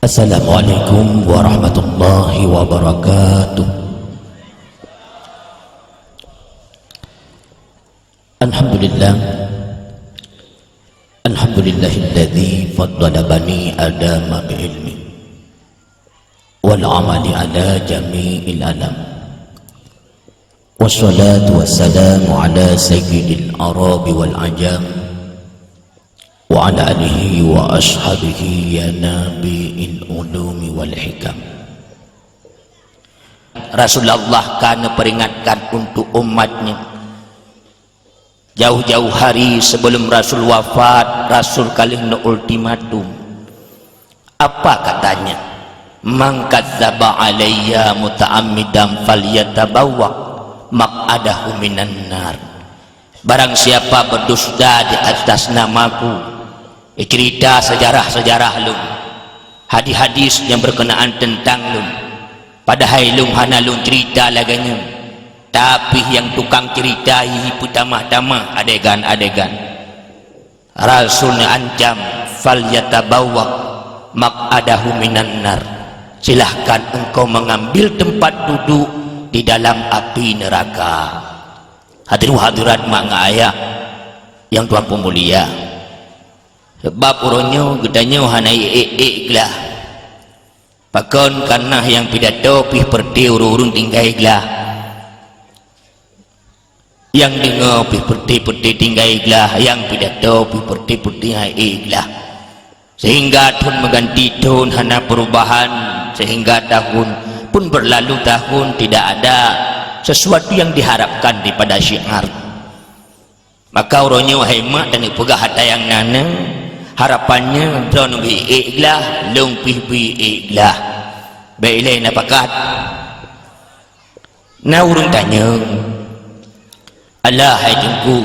Assalamualaikum warahmatullahi wabarakatuh. Alhamdulillah, alhamdulillahilladzi faddala bani adama bi'ilmi wal amali ala jami'il alam, wassalatu wassalamu ala sayyidil arabi wal ajam wa ala alihi wa ashabihi ya nabi'il ulumi wal hikam. Rasulullah kan peringatkan untuk umatnya jauh-jauh hari sebelum Rasul wafat. Rasul kali ultimatum. Apa katanya? Man kadzdzaba alayya muta'ammidan falyatabawwa maq'adahu minan nar. Barang siapa berdusta di atas namaku, cerita sejarah-sejarah lum, hadis-hadis yang berkenaan tentang lum, padahal lum hana lum cerita laganya, tapi yang tukang ceritai pertama-tama adegan-adegan. Rasulnya ancam falyatabawwa maq'adahu minan nar. Silahkan engkau mengambil tempat duduk di dalam api neraka. Hadirin hadirat mak ayah yang Tuhan pemulia, sebab orangnya gedanya hanai lah pakon karena yang pidato pih perti urung tinggai lah, yang dengar pih perti tinggai lah, yang pidato pih perti lah, sehingga tahun mengganti tahun hana perubahan, sehingga tahun pun berlalu tahun tidak ada sesuatu yang diharapkan daripada syiar. Maka orangnya hemat dan pegah hata yang nana harapannya drone bi'iklah lumpih bi'iklah bailai napakat. Nah urung tanya Allah hai jengku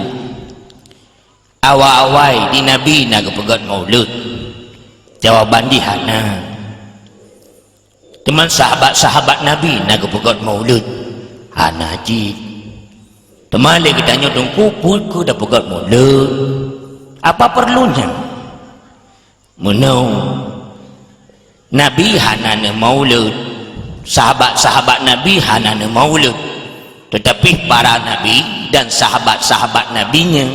awal-awal di Nabi naga pegat maulud. Jawaban di hana teman sahabat-sahabat Nabi naga pegat maulud hana haji. Teman lagi tanya dongku pulku dah pegat maulud, apa perlunya? Menau Nabi hanane maulud, sahabat-sahabat Nabi hanane maulud, tetapi para Nabi dan sahabat-sahabat Nabinya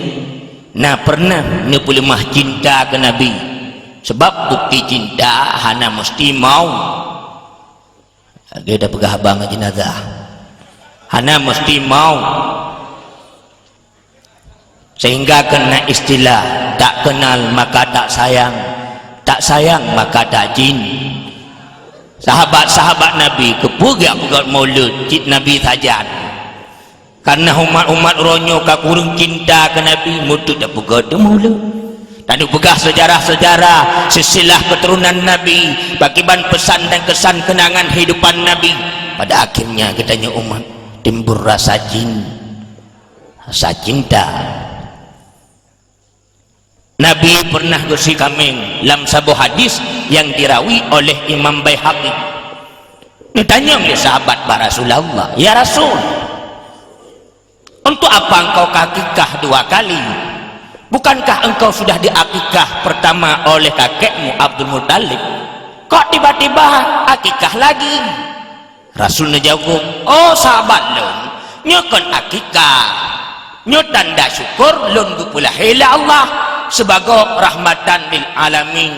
nah pernah ni pulimah cinta ke Nabi. Sebab bukti cinta hana mesti mau dia dah pegah abang jenazah, hana mesti mau, sehingga kena istilah tak kenal maka tak sayang, tak sayang maka tak jin. Sahabat-sahabat Nabi kepugak pegat maulud cik Nabi saja, karena umat-umat ronyo kakurung cinta ke Nabi mutut dah pegat maulud. Dan pegah sejarah-sejarah silsilah keturunan Nabi, bagiban pesan dan kesan kenangan hidupan Nabi. Pada akhirnya katanya umat timbul rasa cinta. Nabi pernah bersih kameng dalam sebuah hadis yang dirawi oleh Imam Baihaqi. Ditanya oleh sahabat Rasulullah, ya Rasul, untuk apa engkau akikah 2 kali? Bukankah engkau sudah diakikah pertama oleh kakekmu Abdul Muttalib? Kok tiba-tiba akikah lagi? Rasul jawab, oh sahabat lun, nyokon akikah, nyo tanda syukur lun gupulahila Allah sebagai rahmatan lil alamin.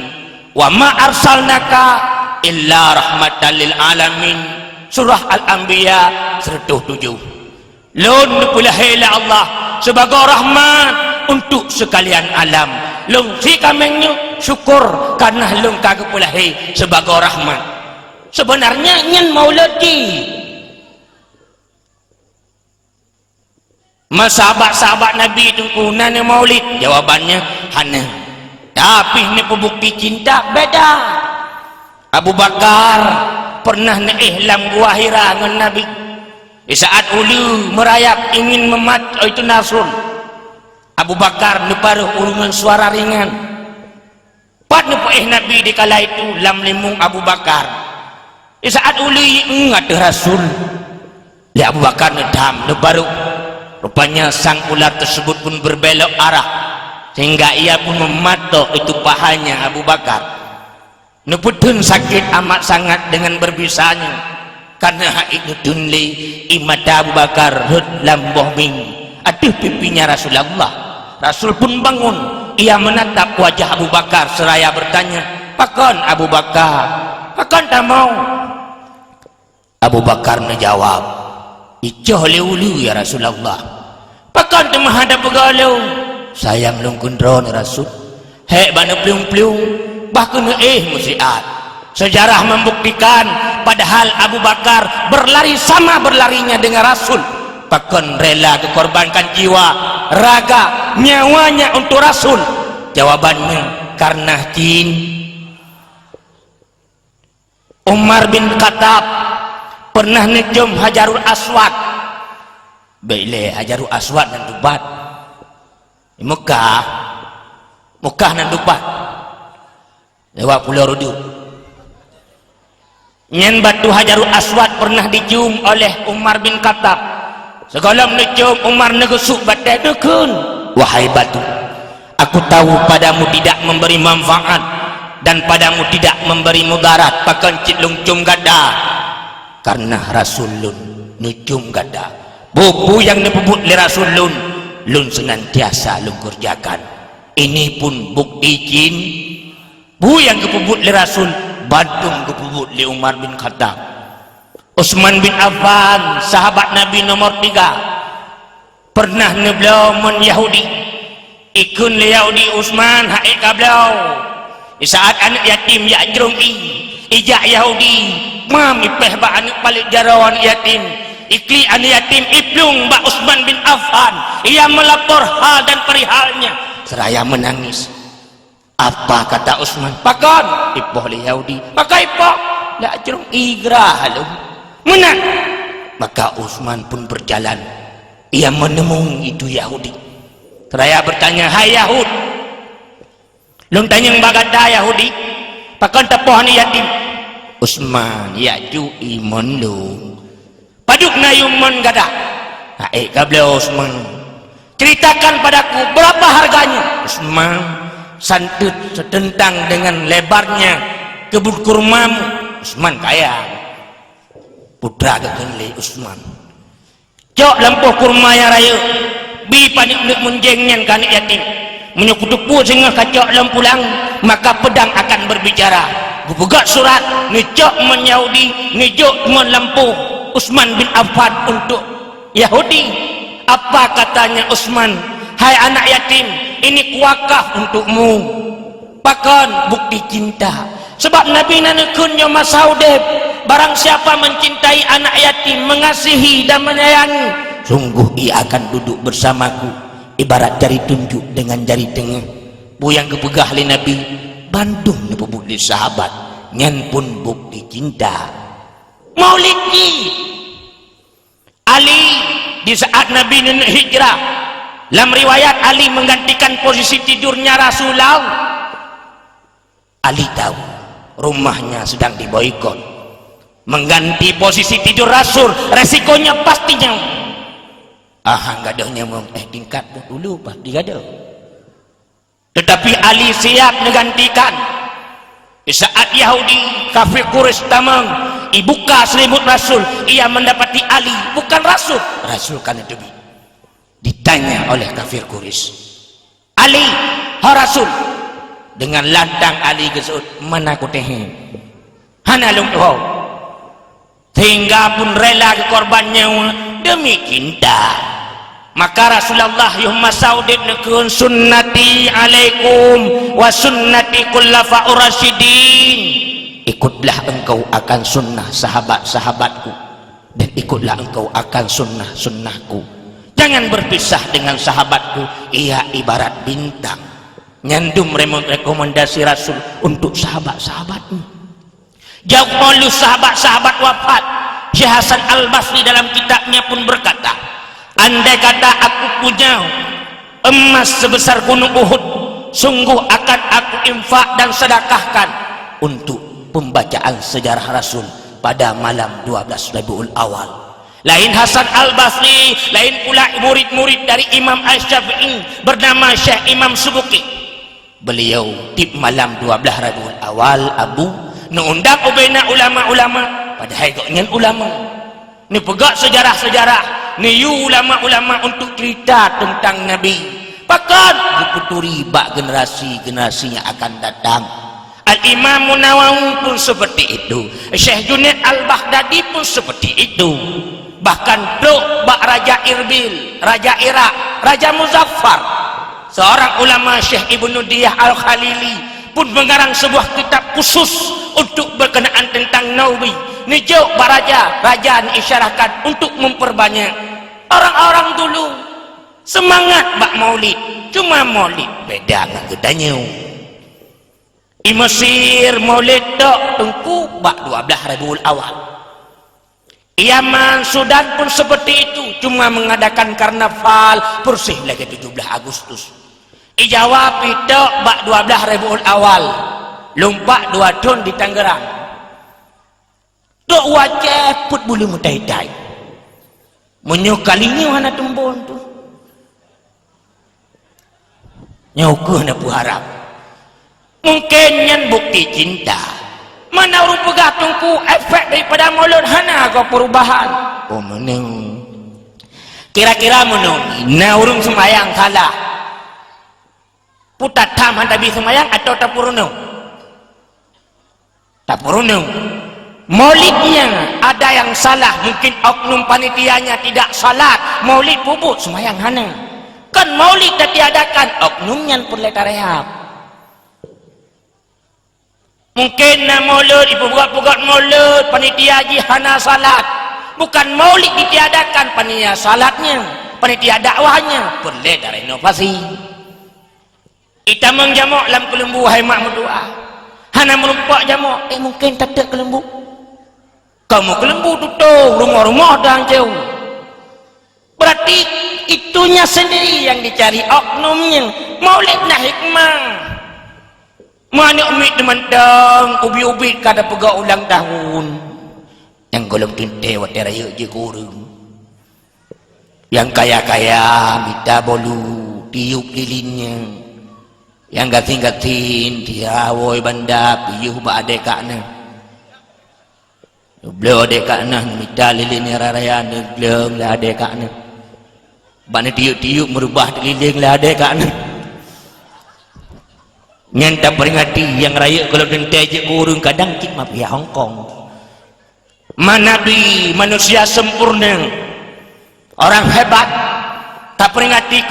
Wa ma arsalnaka illa rahmatan lil alamin. Surah Al-Anbiya 107. Lun gupulahila Allah sebagai rahmat untuk sekalian alam. Lung si kamengnya syukur karena lung kagak pulahi sebagai rahmat. Sebenarnya nyen mauludi sahabat-sahabat Nabi itu kunane maulid. Jawabannya hana, tapi ini pembukti cinta beda. Abu Bakar pernah ihlam gua Hira dengan Nabi di saat ulu merayak ingin memat itu Rasul. Abu Bakar neparuh urungan suara ringan. Pat nepaih Nabi di kala itu lam limung Abu Bakar. Di saat uli ingat Rasul. Li Abu Bakar nedam neparuh. Rupanya sang ular tersebut pun berbelok arah sehingga ia pun mematok itu pahanya Abu Bakar. Neputun sakit amat sangat dengan berbisanya karena itu dunli imada Abu Bakar lamboh ming aduh pipinya Rasulullah. Rasul pun bangun, ia menatap wajah Abu Bakar seraya bertanya, pakon Abu Bakar, pakon tak mau? Abu Bakar menjawab, icoh liu-liu ya Rasulullah, pakon tak menghadap begalau? Sayang lungkundron Rasul, hek bana pliung-pliung bahkan musiat. Sejarah membuktikan padahal Abu Bakar berlari sama berlarinya dengan Rasul, bahkan rela dikorbankan jiwa, raga, nyawanya untuk Rasul. Jawabannya karena jin. Umar bin Khattab pernah nejum Hajarul Aswad. Baiklah Hajarul Aswad dan Dubat di Mekah dan Dubat lewat Pulau Rudu. Nyen batu Hajarul Aswad pernah dicium oleh Umar bin Khattab. Segalam dicium Umar negesuk batai dukun. Wahai batu, aku tahu padamu tidak memberi manfaat dan padamu tidak memberi mudarat, bahkan cilung cum gada. Karena Rasulun nucum gada. Bubu yang dipuput oleh Rasulun, lun senantiasa lun kerjakan. Ini pun bukti jin. Bu yang kepuput oleh Rasul, Badung kepuput oleh Umar bin Khattab. Utsman bin Affan, sahabat Nabi nomor 3, pernah neblau mon Yahudi. Ikun le Yahudi Utsman haik kablau. Di saat anak yatim ya jerungi, ijak Yahudi, mam ipeh ba anak balik jarawan yatim. Ikli anak yatim iplung ba Utsman bin Affan. Ia melapor hal dan perihalnya seraya menangis. Apa kata Utsman? Pakon ipoh le Yahudi. Pakai ipoh la jerung igrah lu. Menang. Maka Utsman pun berjalan. Ia menemui itu Yahudi. Seraya bertanya, hai Yahud, lu tanya yang bagada Yahudi, pakon tepoh ni yatim? Utsman, ya ju iman lu. Paduk na yuman gada. Hai kabel Utsman. Ceritakan padaku berapa harganya? Utsman santut setentang dengan lebarnya kebun kurmamu. Utsman kaya. Putra kekenli Utsman. Cok lampuh kurma yang raya. Bi panik nak menjengnya kan yatim. Menyekutupu sehingga kacok lampu lang, maka pedang akan berbicara. Gubegak surat ngecok men Yahudi, ngejok men lampu Utsman bin Affan untuk Yahudi. Apa katanya Utsman? Hai anak yatim, ini kuakaf untukmu. Pakon bukti cinta. Sebab Nabi nanekun nyoma saudeb. Barang siapa mencintai anak yatim, mengasihi dan menyayangi, sungguh ia akan duduk bersamaku ibarat jari tunjuk dengan jari tengah. Bu yang kepegah li Nabi, Bandung nepebuk li sahabat, nyan pun bukti cinta. Maulidi Ali di saat Nabi hijrah, dalam riwayat Ali menggantikan posisi tidurnya Rasulullah. Ali tahu rumahnya sedang diboikot, mengganti posisi tidur Rasul resikonya pastinya enggak ada nyamuk tingkat dulu pasti ada. Tetapi Ali siap menggantikan. Di saat Yahudi kafir Quraisy tamang dibuka selimut Rasul, ia mendapati Ali bukan Rasul. Rasul kan itu ditanya oleh kafir Quraisy, Ali ha Rasul? Dengan lantang Ali gesut, mana aku teh hana lung wow, hingga pun rela ke korbannya demi cinta. Maka Rasulullah yuhma saudid nekun sunnati alaikum wa sunnati kullafa'ur rasyidin. Ikutlah engkau akan sunnah sahabat-sahabatku, dan ikutlah engkau akan sunnah-sunnahku. Jangan berpisah dengan sahabatku, ia ibarat bintang. Nyandum rekomendasi Rasul untuk sahabat-sahabatmu. Jauh lalu sahabat-sahabat wafat, Syekh Hasan Al-Basri dalam kitabnya pun berkata, andai kata aku punya emas sebesar gunung Uhud, sungguh akan aku infak dan sedekahkan untuk pembacaan sejarah Rasul pada malam 12 Rabiul Awal. Lain Hasan Al-Basri, lain pula murid-murid dari Imam Asy-Syafi'i bernama Syekh Imam Subuki. beliau tip malam 12 Rabiul Awal Abu undang ubena ulama-ulama padahal gaknyan ulama ni pegak sejarah-sejarah ni ulama-ulama untuk cerita tentang Nabi bahkan diputuri bak generasi-generasi yang akan datang. Al-Imam Nawawi pun seperti itu, Syekh Junaid Al-Baghdadi pun seperti itu, bahkan bak Raja Irbil, Raja Irak, Raja Muzaffar, seorang ulama Syekh Ibnu Diyah Al-Khalili pun mengarang sebuah kitab khusus untuk berkenaan tentang Nabi. Nijau baraja raja diisyarahkan untuk memperbanyak. Orang-orang dulu semangat bak maulid, cuma maulid beda dengan gedanya. Di Mesir maulid tak tengku bak 12 Rabiul Awal. Yaman, Sudan pun seperti itu, cuma mengadakan karnaval bersih lagi 17 Agustus. Di Jawa pitok bak 12 Rabiul Awal, lompat 2 tahun di Tangerang. Dok wajah put bulu mutai-tai. Menyukalinya mana tumbon tu. Nyaukuh na puharap. Mungkin yang bukti cinta. Mana rupa gatungku efek daripada mulut hana kau perubahan. Oh meneng. Kira-kira meneng. Na urung sembayang salah. Putat tam hantabi sembayang atau tak purunung? Tak purunung. Maulidnya ada yang salah, mungkin oknum panitianya tidak salat, maulid bubut sembahyang hana. Kan maulid dah tiadakan, oknumnya perlu tarehab. Mungkin na maulid, ibu buat maulid, panitia haji hana salat. Bukan maulid ditiadakan, panitia salatnya, panitia dakwahnya perlu renovasi. Kita mengjamuk dalam kelembu, hai mak berdoa. Hana melumpak jamuk, mungkin tak ada kelembu. Kamu kelembu tutup rumah-rumah dan jauh. Berarti itunya sendiri yang dicari oknumnya. Maulid nah hikmah. Mana umit demandang ubi-ubi kada pegak ulang tahun. Yang golong tinte wadah raya je kurung. Yang kaya-kaya minta bolu tiup lilinnya. Yang gatin-gatin tiawoi banda piyuh ba adekakna. Beliau adek kakna minta lilin raya belum lah adek kakna. Bana tiup-tiup merubah lilin lah adek kakna. Nyanta peringati yang raya kalau dentai je kurung kadang cik mafia Hong Kong. Mana di manusia sempurna, orang hebat, tak peringati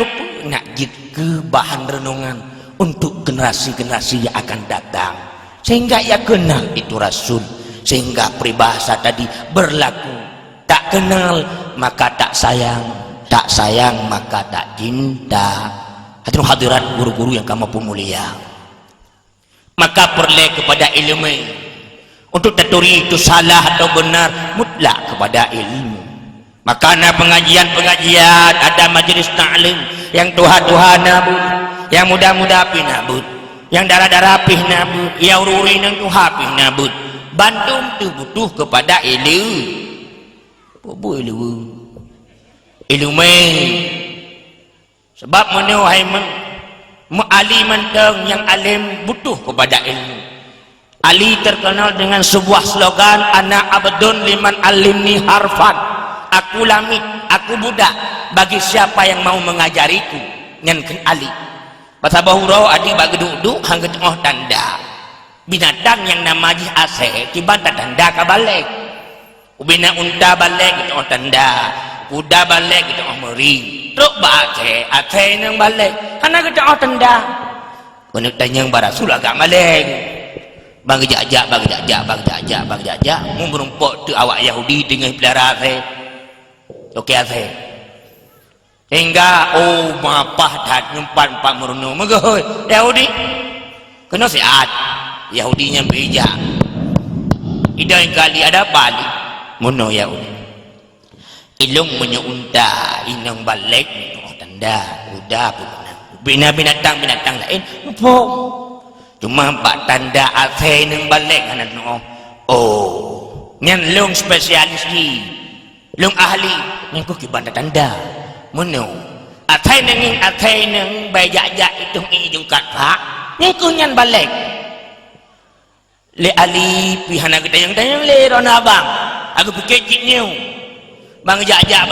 nak jika bahan renungan untuk generasi-generasi yang akan datang, sehingga ia kenal itu Rasul. Sehingga peribahasa tadi berlaku, tak kenal maka tak sayang maka tak cinta. Hadirin hadirat guru-guru yang kamu pun mulia, maka perlu kepada ilmu untuk teturi itu salah atau benar, mutlak kepada ilmu. Maka ada pengajian ada majlis ta'lim yang Tuhan nabut, yang muda-muda pi nabut, yang darah-darah pi nabut, yang ururi nang Tuhan pi nabut. Bandung tu butuh kepada ilmu. Apa ilmu? Ilmu. Sebab mana wahai ali manteng yang alim butuh kepada ilmu. Ali terkenal dengan sebuah slogan, ana abdun liman alimni harfan. Aku lamit, aku budak bagi siapa yang mau mengajariku. Nyanken Ali. Pasal bahurau adi bagi duduk hangga tengah tanda. Binatang yang nama ji ase kibanta tanda ka balik. Ubina unta balik kita oh tanda, kuda balik kita oh meri. Truk ba ase nang balik. Hana kita oh tanda. Kono tanyang barasul agak balik. Bagi jajak mun berumpuk tu awak Yahudi dengan pelara ase. Okey ase. Hingga mapah dat nyumpan pak meruno megoi Yahudi. Kena siat. Yahudinya bijak. Ida yang kali ada balik mono Yahudi. Ilung punya unta, inang balik oh tanda, udah binatang lain empuk. Cuma pak tanda ase nang balik anak oh. Nyan lung spesialis ni. Lung ahli nang ku kibanda tanda. Mono. Ase nang bayajak itu ijung kat pak. nyengkunyan balik le ali pihana gedayang-dayang le rona abang aku pikir jitnya bang jajak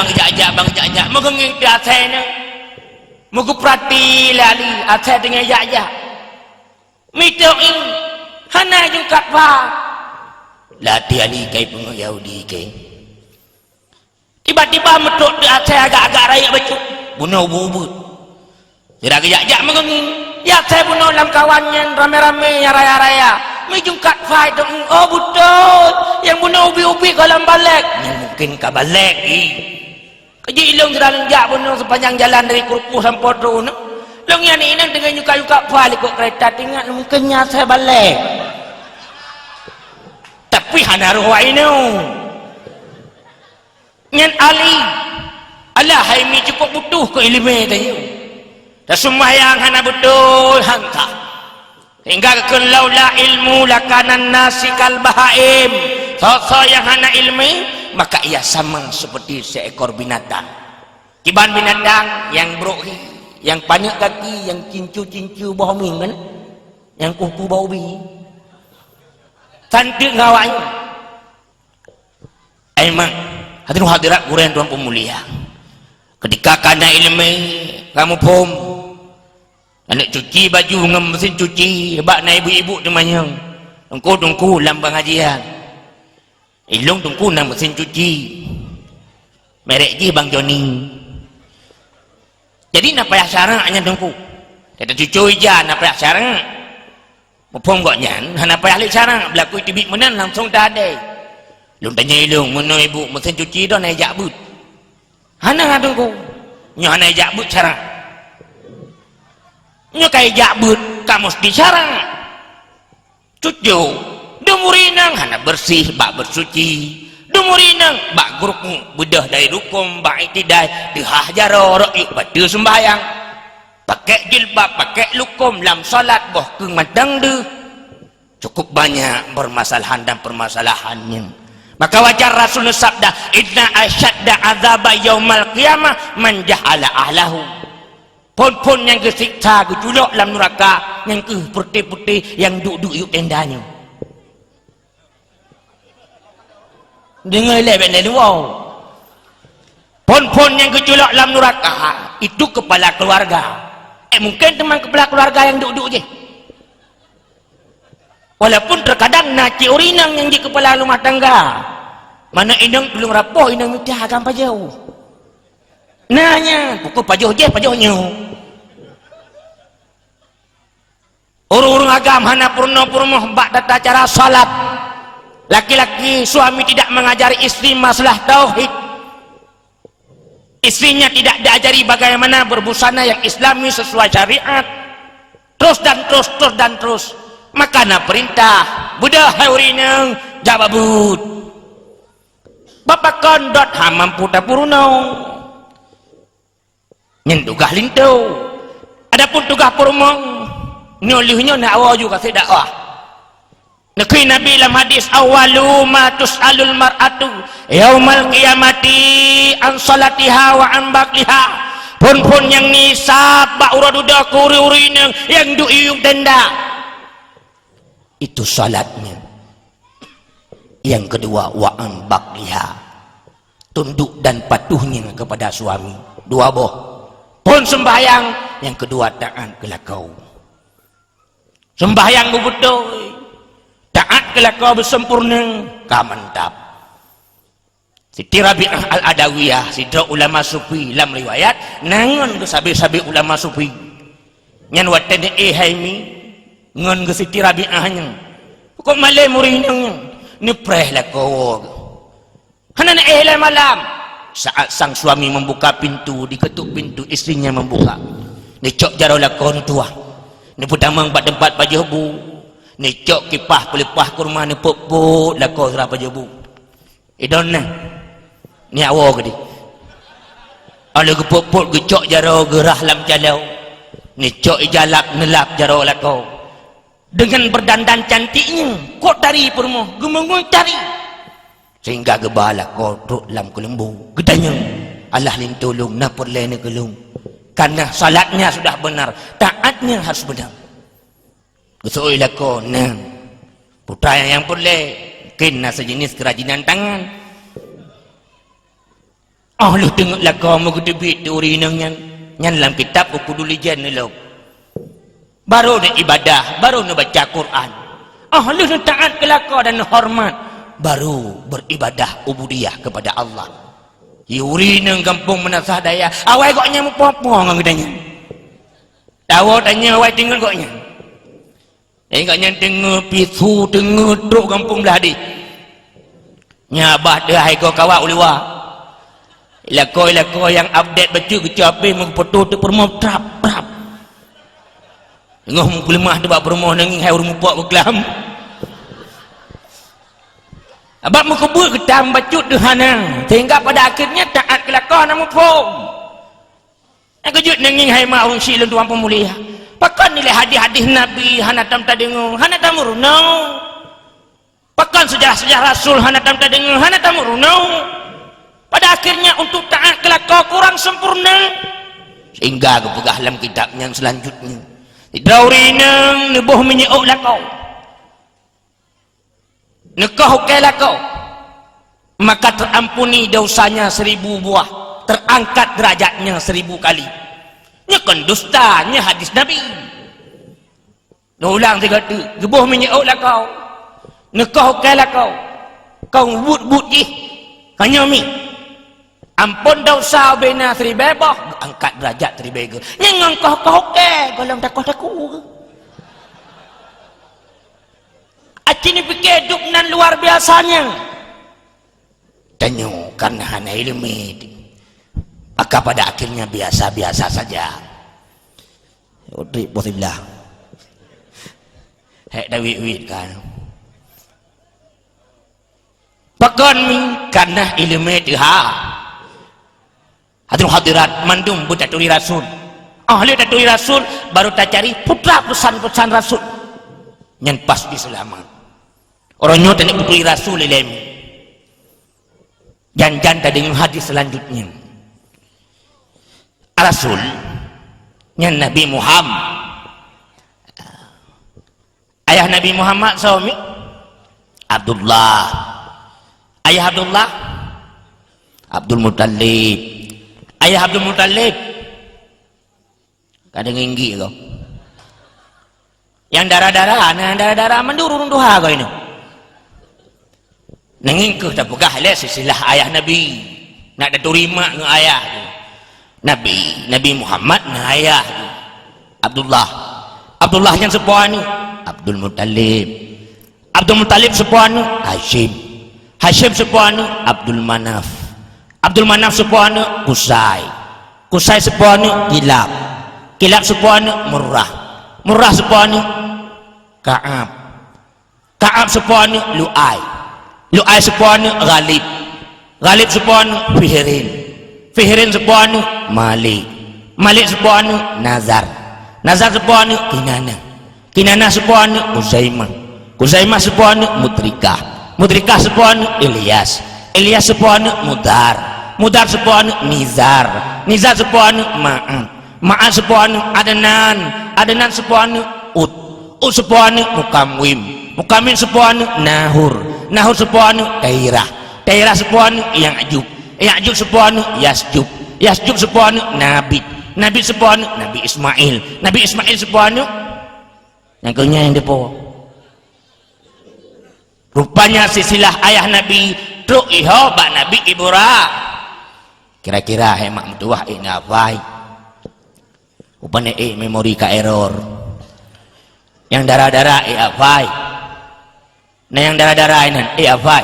moga nging atena moga prati le ali atena dengan jajak mitoin hana jungkat pa lati ali kai pengo Yahudi kai tiba-tiba metuk di atena agak-agak raya betul bunuh bubut tidak jajak moga nging ya saya bunuh dalam kawannya rame-rame yang raya-raya mijungkat fight oh betul yang bunuh ubi-ubi kalau balik mungkin kau balik kerja ilung sudah lenjak bunuh sepanjang jalan dari Kurkuh sampai Podro long yang ini dengan yuka-yuka fight ikut kereta tinggal mungkinnya saya balik tapi hana ruwa ini nyan Ali alah haimi cukup butuh ke ilmu tanya dan semua yang hana betul hangka hingga laula ilmu lakanan nasikal bahaim sosok yang hana ilmi maka ia sama seperti seekor binatang kiban binatang yang brohi yang banyak kaki yang cincu-cincu bau min kan yang kuku bau bi cantik ngawanya emang hadirin hadirat kurang tuan pemulia ketika kana ilmi kamu pom anak cuci baju dengan mesin cuci bak na ibu-ibu namanya tungku dalam pengajian ilung tungku na mesin cuci merek je Bang Joni jadi nak payah syarangnya tungku kita cuci je nak payah syarang mupong goknya nak payah lik syarang berlaku tibik menan langsung dah ada lung tanya ilung mana ibu mesin cuci dah naik jakbut hana tungku nyoh naik jakbut syarang nyo kaya jakbut kamu dicarang cucu dumurinang hana bersih bak bersuci dumurinang bak gurukmu bedah dari rukum bak itidai dihah jaro yuk batu sembahyang pakai jilbab pakai lukum dalam salat boh keng madang deh cukup banyak permasalahan dan permasalahannya maka wajar Rasul sabda inna asyadda azaba yaumal qiyamah man jahala ahlahu pon-pon yang kesiksa gejulok dalam neraka yang ke putih-putih yang duduk yuk tendanya dengar lebih dari wow pon-pon yang gejulok dalam neraka itu kepala keluarga mungkin teman kepala keluarga yang duduk je walaupun terkadang naci urinang yang di kepala rumah tangga mana indang belum rapuh indang minta agam pajau nanya pukul pajuh je pajuhnya urung agam hana purno-purno bak tata cara salat laki-laki suami tidak mengajari istri masalah tauhid istrinya tidak diajari bagaimana berbusana yang islami sesuai syariat terus dan terus makana perintah budah haurineng jababut bapak kondot hamampu tapurunau nyendugah lintau adapun tugah purmong nyolihnya nak awal juga saya dakwah nekui Nabi dalam hadis awalu ma tus'alul mar'atu yaumal qiyamati an salatiha wa an bakliha pun yang nisab bak uraduda kuri-uri yang du'iyuk denda itu salatnya yang kedua wa an bakliha tunduk dan patuhnya kepada suami dua boh pun sembahyang yang kedua taat kelakau sembahyang betul taat kelakau bersempurna mantap Siti Rabi'ah Al-Adawiyah sidra ulama sufi dalam riwayat nangon ke sabi-sabi ulama sufi nyan watan haimi ngon ke Siti Rabi'ahnya kok malai murinang ni preh lakau hana na malam saat sang suami membuka pintu diketuk pintu istrinya membuka ni cok jaro lakon tua ni pudamang bat tempat pajebu ni cok kipah pelipah kurma ni puput lakon sera pajebu idonna ni awo gedi ala ke puput ke cok jaro gerah lam jalau ni cok ijalak nelap jaro lakon dengan berdandan cantiknya kok dari permo gemengun cari sehingga gebala kodok dalam kelembu gedanya Allah lintulung napur lain kelung karena salatnya sudah benar taatnya harus benar Gesoi lako nang putra yang boleh kena sejenis kerajinan tangan. Lu tengok lako mau kedebit teori nang yang dalam kitab Ukudulijan ni lo. Baru nak ibadah, baru nak baca Quran. Lu nak taat ke lako dan hormat, baru beribadah ubudiyah kepada Allah. Yuri nang kampung Menasah Daya, awai koknya mau apa ngang gedanya. Tahu tanya awai tinggal koknya. Koknya tengah pisu, tengah truk kampung belah di. Nyabah dah hai kau kawak uliwa. Ilako yang update baca kecapi mengfoto tu permoh trap. Tengah mengkulimah tu bak permoh nanging hai urung puak berkelam. Abang mengkubur ketam bacut dehana sehingga pada akhirnya taat kelakon namun pun aku jut nanging hai ma urung silun tuan pemulia pakan nilai hadis-hadis Nabi hana tam tadengu hana tamurunau pakan sejarah-sejarah Rasul hana tam tadengu hana tamurunau pada akhirnya untuk taat kelakon kurang sempurna sehingga aku pegah dalam kitab yang selanjutnya Idraurinang nebuh menyeuk lakau nekah hukai kau maka terampuni dosanya 1000 buah, terangkat derajatnya 1000 kali. Nyekan dustanya hadis Nabi. Ulang tiga tu, gebuh menyeuk kau nekah hukai kau but je hanya mi ampun dosa bena 1000 bebah angkat derajat 1000 bega nyang kau hukai golong takut Acini fikir hidup nan luar biasanya. Tanyo karena hana ilmu maka pada akhirnya biasa-biasa saja. Udri bolehlah. Hek dawit kan. Pakon mi karena ilmu ha. Hadir hadirat mandum budak turi rasul. Ahli turi rasul baru tak cari putra pesan-pesan rasul. Yang pasti selamat. Orangnya tadi putri Rasul ilem. Jangan dengan hadis selanjutnya. Rasul yang Nabi Muhammad. Ayah Nabi Muhammad suami Abdullah. Ayah Abdullah Abdul Muttalib. Ayah Abdul Muttalib kadang inggi kau. Yang darah-darah mendurung duha kau ini. Nanging ke tak pegah le sisilah ayah Nabi nak terima dengan ayah tu. Nabi Muhammad dengan ayah tu. Abdullah yang sepuan ni Abdul Muttalib sepuan ni Hashim sepuan ni Abdul Manaf sepuan ni Qusay sepuan ni Kilab sepuan ni Murrah sepuan ni Ka'ab sepuan ni Lu'ay sepuan ni Ghalib sepuan ni Fihrin sepuan ni Malik sepuan ni Nazar sepuan ni Kinana sepuan ni Kuzaimah sepuan ni Mudrikah sepuan ni Ilyas sepuan ni Mudar sepuan ni Nizar sepuan ni Ma'an sepuan ni Adnan sepuan ni Ud sepuan ni Mukamwim sepuan ni Nahur sepuan ni Kairah sepuan ni Ya'jub sepuan ni Yasjub sepuan ni Nabi sepuan ni Nabi Ismail sepuan ni yang kenyang yang depo rupanya sisilah ayah Nabi truk iho bak Nabi Ibrahim kira-kira hemat mutuah ini apa rupanya memori ka error yang darah-darah apa nah yang darah-darah ini apa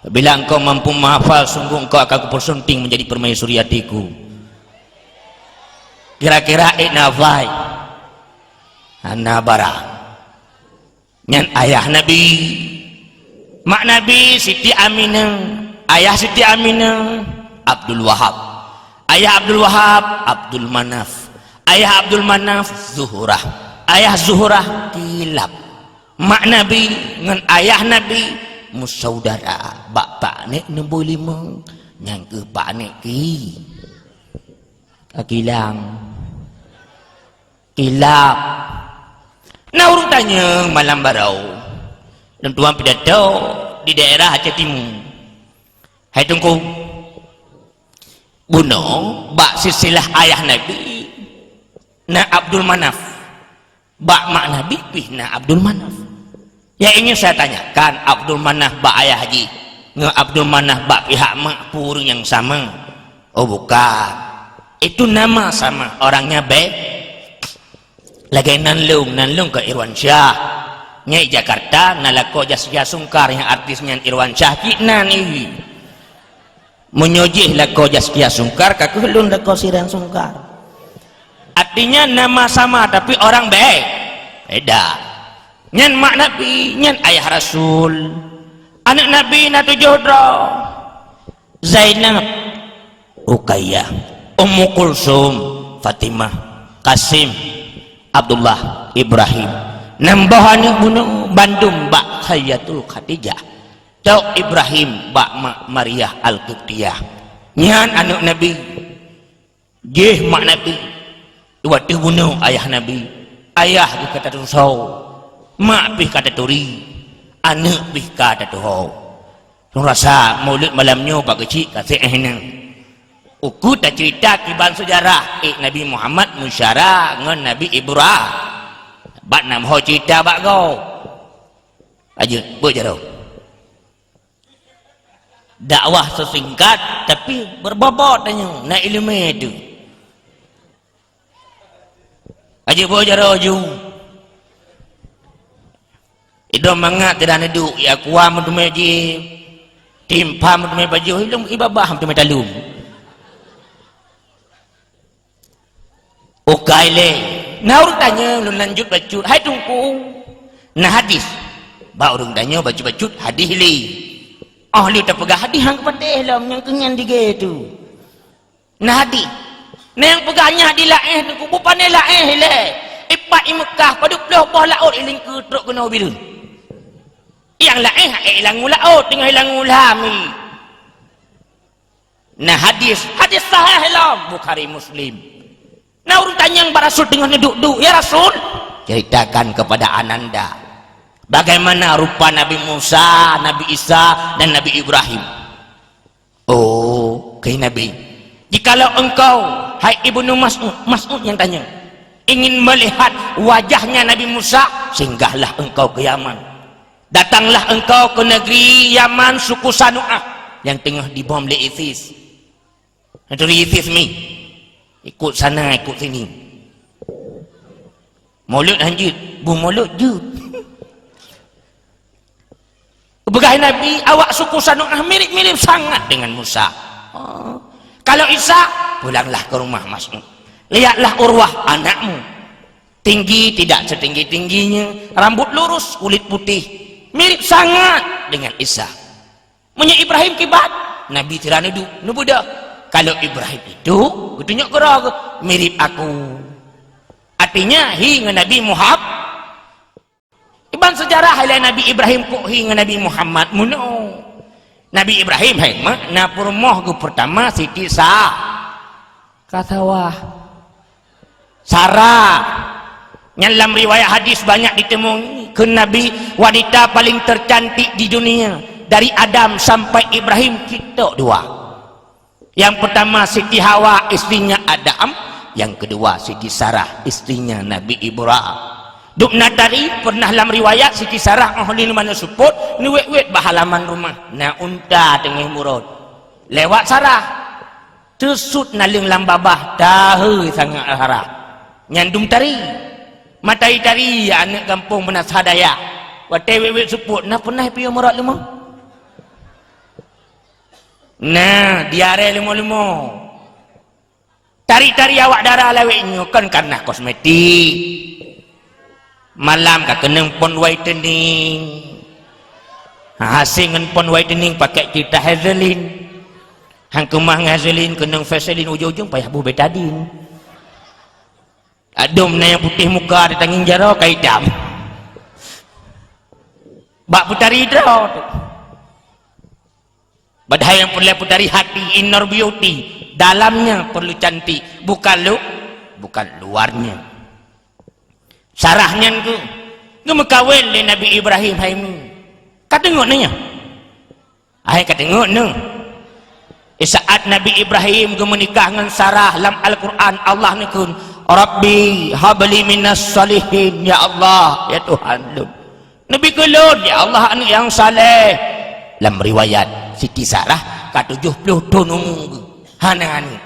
bila engkau mampu menghafal sungguh engkau akan kupersunting menjadi permaisuri hatiku kira-kira apa barang yang ayah Nabi mak Nabi Siti Aminah ayah Siti Aminah Abdul Wahab ayah Abdul Wahab Abdul Manaf ayah Abdul Manaf Zuhurah ayah Zuhurah Kilab mak Nabi dengan ayah Nabi musaudara bapak nek nombor 5 yang ke pak nek ki Kilab Nah urutannya malam barau dan tuan pidato di daerah Aceh Timur. Hai tunggu buno bak silsilah ayah Nabi na Abdul Manaf, bak mak Nabi pih na Abdul Manaf. Yang ingin saya tanyakan, Abdul Manaf bak ayah haji nge Abdul Manaf bak pihak mak purung yang sama? Oh bukan, itu nama sama, orangnya baik. Lagi nanlung ke Irwan Syah nyai Jakarta nalako Jasya Sungkar yang artisnya Irwan Syah kita ni menyojih lako Jasya Sungkar kakulun lako Sirang Sungkar, artinya nama sama tapi orang baik beda. Nyan mak Nabi, nyan ayah Rasul, anak Nabi na 7 Zainab, Ruqayyah, Ummu Kulsum, Fatimah, Qasim, Abdullah, Ibrahim. Nambahan bunuh Bandung bak Hayatul Khadijah, Tau Ibrahim bak mak Maria Al-Qibtiyah. Nyan anak Nabi, jeh mak Nabi. Dua tu bunuh ayah Nabi. Ayah di kata Tusau, mak pih kata Turi, anak pih kata Tuhau. Tung rasa maulid malamnya pak kecil kasih nang. Uku tak cerita kiban sejarah Nabi Muhammad musyarah dengan Nabi Ibrahim. Bak nam ho cerita bak kau. Aja berjaro. Dakwah sesingkat tapi berbobot tanya nak ilmu itu. Aja berjaro ju. Itu mangat tidak neduk ya kuah mentu meji. Timpa mentu meji baju ilmu ibabah mentu metalum. Okaile, nah orang tanya lu lanjut bacut, hai tunggu, nah hadis, bah orang tanya bacut hadis li, oh lu tak pegang hadis hang kepada lah, yang kenyan tiga tu, nah hadis, nah yang pegangnya hadis lain tu, bukan lain le, ipat Mekah, pada belah bah laut iling ke truk kena biru, yang lain hilang laut, tengah hilang ulami, nah hadis sahih lah, Bukhari Muslim. Nah orang tanya yang Rasul dengan duduk ya Rasul, ceritakan kepada Ananda bagaimana rupa Nabi Musa, Nabi Isa dan Nabi Ibrahim. Oh kayak Nabi, jikalau engkau hai Ibnu Mas'ud yang tanya ingin melihat wajahnya Nabi Musa, singgahlah engkau ke Yaman, datanglah engkau ke negeri Yaman suku Sanu'ah yang tengah dibom oleh ISIS. Itu ISIS mi ikut sana ikut sini, mulut lanjut mulut jut. Begai Nabi awak suku Sanu'ah mirip-mirip sangat dengan Musa. Kalau Isa pulanglah ke rumah Mas'ud, lihatlah Urwah anakmu, tinggi tidak setinggi tingginya, rambut lurus, kulit putih, mirip sangat dengan Isa. Punya Ibrahim kibat Nabi tirana du nubuda. Kalau Ibrahim itu tunjuk gerah mirip aku, artinya hingga Nabi Muhammad iban sejarah halai Nabi Ibrahim kok hingga Nabi Muhammad muno. Nabi Ibrahim hingga na purmoh ke pertama Siti Katawah Sarah yang dalam riwayat hadis banyak ditemui ke Nabi wanita paling tercantik di dunia dari Adam sampai Ibrahim kita dua. Yang pertama Siti Hawa istrinya Adam, yang kedua Siti Sarah istrinya Nabi Ibrahim. Duk natari pernah dalam riwayat Siti Sarah ahli mana support ni wet bahalaman rumah na unta tengah murad lewat Sarah tersut naling lambabah tahu sangat harap nyandung tari matai tari ya anak kampung Menas Hadaya wate wet support na pernah piyo murad lima. Nah, diare limo-limo. Tari-tari awak darah laweknya kan karena kosmetik. Malam ka keneng pon whitening. Hasingan pon whitening pakai kita Hazelin. Hang kemah Hazelin keneng Vaseline ujung-ujung payah bu betadine. Adum na yang putih muka di tanging jaro kai dam. Bak putari draw tu. Badai yang perlu putari hati, inner beauty, dalamnya perlu cantik, bukan luarnya. Sarahnya itu Gemekawin le Nabi Ibrahim haimu. Kata tengok nanya. Hai kata tengok nu. Saat Nabi Ibrahim menikah dengan Sarah dalam Al-Quran Allah nikun Rabbi habli minas salihin ya Allah ya Tuhan lu. Nabi kulun ya Allah anak yang saleh. Dalam riwayat Siti Sarah ka 70 tahun umur hana ni.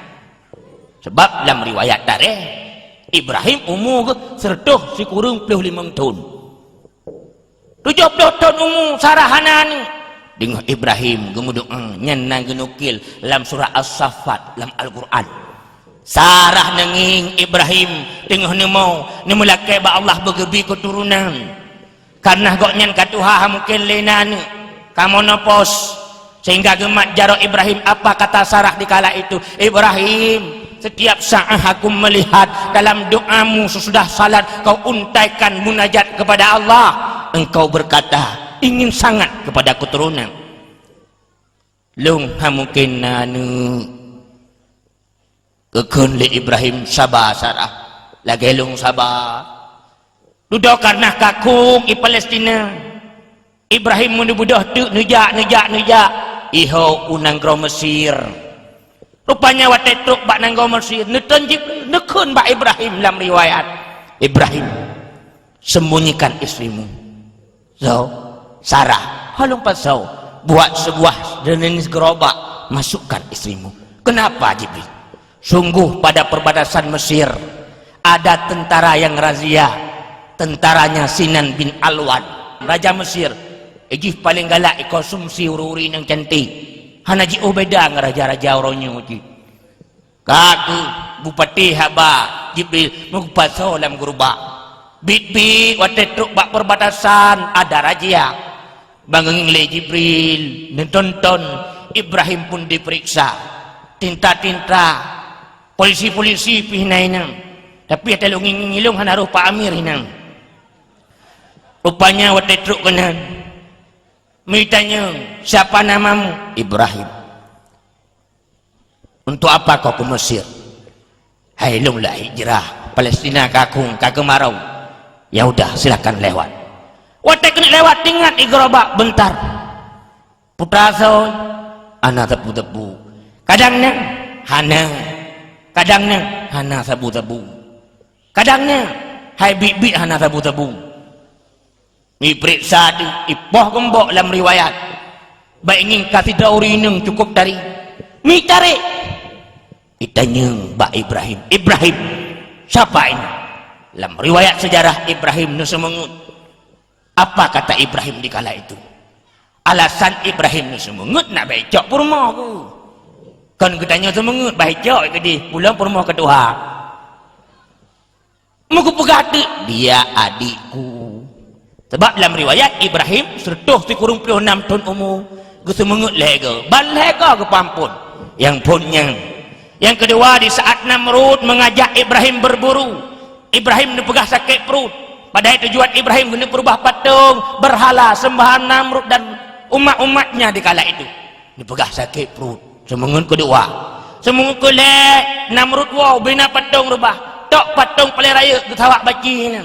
Sebab dalam riwayat tarikh Ibrahim umur 100 kurang 25 tahun. 70 tahun umur Sarah hana ni. Dengan Ibrahim gemudoa nyenang genukil dalam surah As-Saffat dalam Al-Quran. Sarah nenging Ibrahim tengah nemo nemulakai ba Allah bergebi keturunan. Karena gok nyen katuha mungkin lenan kamu nopos sehingga gemat jaro Ibrahim. Apa kata Sarah di kala itu? Ibrahim, setiap saat aku melihat dalam doamu sesudah salat kau untaikan munajat kepada Allah. Engkau berkata ingin sangat kepada keturunan. Lung mungkin nanu kekun li Ibrahim sabar Sarah lagi lung sabar duduk karena kakung di Palestina. Ibrahim mudah tu nejak iho unang gro Mesir. Rupanya watetuk bak nanggo Mesir netunjuk nekun bak Ibrahim dalam riwayat. Ibrahim, sembunyikan istrimu Sarah, halung pasau buat sebuah jenis gerobak, masukkan istrimu. Kenapa Jibril? Sungguh pada perbatasan Mesir ada tentara yang razia. Tentaranya Sinan bin Alwan, Raja Mesir. Ijih paling galak konsumsi ururi yang cantik. Hanaji beda dengan raja-raja orangnya uji. Kaku bupati haba Jibril mengupasau dalam gerobak. Bit-bit watetuk bak perbatasan ada razia. Bangun le Jibril nonton Ibrahim pun diperiksa. Tinta-tinta polisi-polisi pihnainam. Tapi ada ngilung hana ruh Pak Amir hinang. Rupanya watetuk kenan. Mitanya, siapa namamu? Ibrahim. Untuk apa kau ke Mesir? Hai lunglah hijrah Palestina kakung kagemarau. Ya udah silakan lewat. Watek kena lewat ingat igrobak bentar. Putra soy, anak tebu-tebu. Kadangnya hana tebu-tebu. Kadangnya hai bibi hana tebu-tebu. Ni periksa di ipoh gembok dalam riwayat. Baik ingin kasih dauri neng cukup dari mi tarik. Itanya Mbak Ibrahim siapa ini? Dalam riwayat sejarah Ibrahim nusemengut. Apa kata Ibrahim di kala itu? Alasan Ibrahim nusemengut nak becok purma ku. Kan katanya semengut becok ke di pulang purma kedua. Muku pegati dia adikku. Sebab dalam riwayat Ibrahim 136 tahun umur gesemengut lega. Balega ke pampun. Yang punya. Yang kedua di saat Namrud mengajak Ibrahim berburu. Ibrahim dipegah sakit perut. Pada tujuan Ibrahim guna berubah patung berhala sembahan Namrud dan umat-umatnya di kala itu. Dipegah sakit perut. Semengut kedua. Semengut kelek Namrud wow bina patung rubah. Tok patung paling raya ketawak baci ni.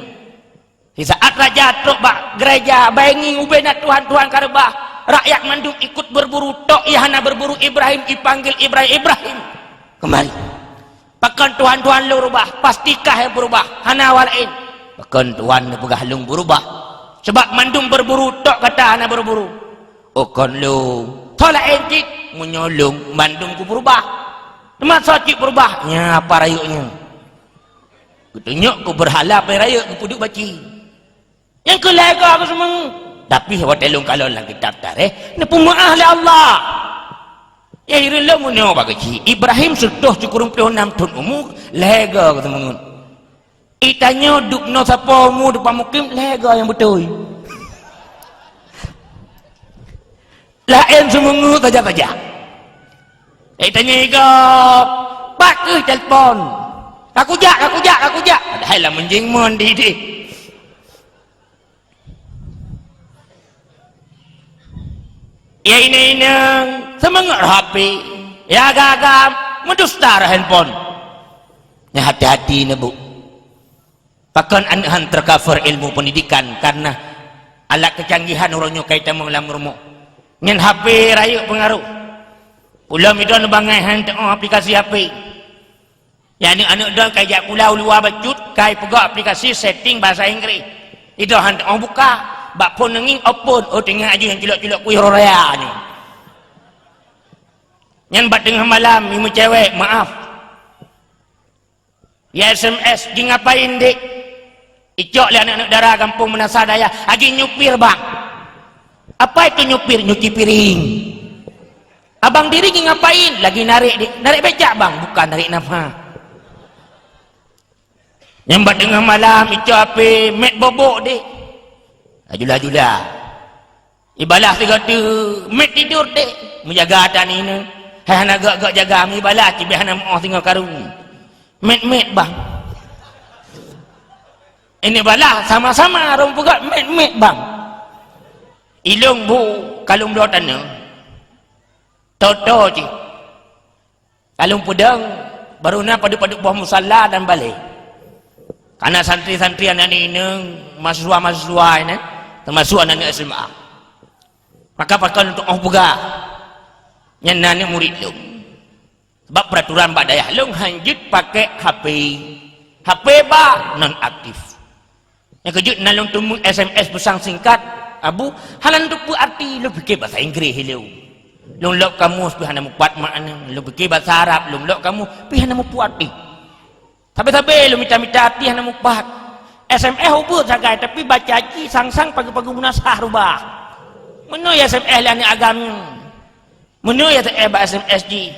Di saat raja truk bak gereja bayangi ubena Tuhan karbah. Rakyat mandung ikut berburu. Tok ihana berburu Ibrahim dipanggil Ibrahim. Kembali. Pakan Tuhan lu rubah. Pastikah yang berubah. Hana walain. Pakan Tuhan pegah lung berubah. Sebab mandung berburu. Tok kata hana berburu. Okon lu. Tolak entik. Menyolong mandung ku berubah. Masa cik berubah. Ya apa rayuknya. Kutunjuk ku berhala apa rayuk. Ku puduk baci. Yang kelega aku semua. Tapi wadelung kalau lang kitab tarikh. Ini pemaah oleh Allah. Ya irilah munyo bagi Ibrahim sudah cukup 26 tahun umur lega kata mengun. Itanya dukno sapa mu depan mukim lega yang betul. Lain semungut saja. Itanya igap pak ke telefon. Aku jak. Padahal lah menjing mon di. Ya ini semangat HP ya agak-agak mendustar handphone ya hati-hati nih bu Bahkan anahan tercover ilmu pendidikan karena alat kecanggihan orangnya kaitan mengelam-remuk nyen HP raya pengaruh pulau midon bangai hantar aplikasi HP yang anak dah kayak pulau luar bacut kai pegak aplikasi setting bahasa Inggeris itu hantar buka bak pun nenging open tengah aja yang cilok-cilok kuih raya ni nyen bat tengah malam ibu cewek maaf ya SMS di ngapain dik icok lihat anak-anak darah kampung Menasah Daya lagi nyupir bang apa itu nyupir? Nyuci piring. Abang diri ngapain? Lagi narik becak bang, bukan narik nafkah. Nyambat tengah malam itu apa? Mek bobok dek. Ajulah. Ibalah tiga tu, mek tidur dek. Menjaga atas ni ni. Hai nak gak jaga mi balah, cibih nak mau tinggal karung. Mek bang. Ini balah sama-sama orang pegat mek bang. Ilung bu kalung dua tanah toto je kalung pedang baru nak pada buah musalla dan balik karena santri-santri anak ini mahasiswa ini termasuk anak SMA maka pakai untuk pegang yang nanya murid lung sebab peraturan Pak Dayah lung hanjut pakai HP ba non aktif yang kejut nalung temu SMS pesan singkat abu halan tu arti lu fikir bahasa Inggeris hilau lu lok kamu pihan namu kuat makna lu fikir bahasa Arab lu lok kamu pihan namu puat tapi lu minta hati namu kuat SMS hubur sagai tapi baca haji sang pagi-pagi munasah rubah menu ya SMS lani agam menu ya SMS di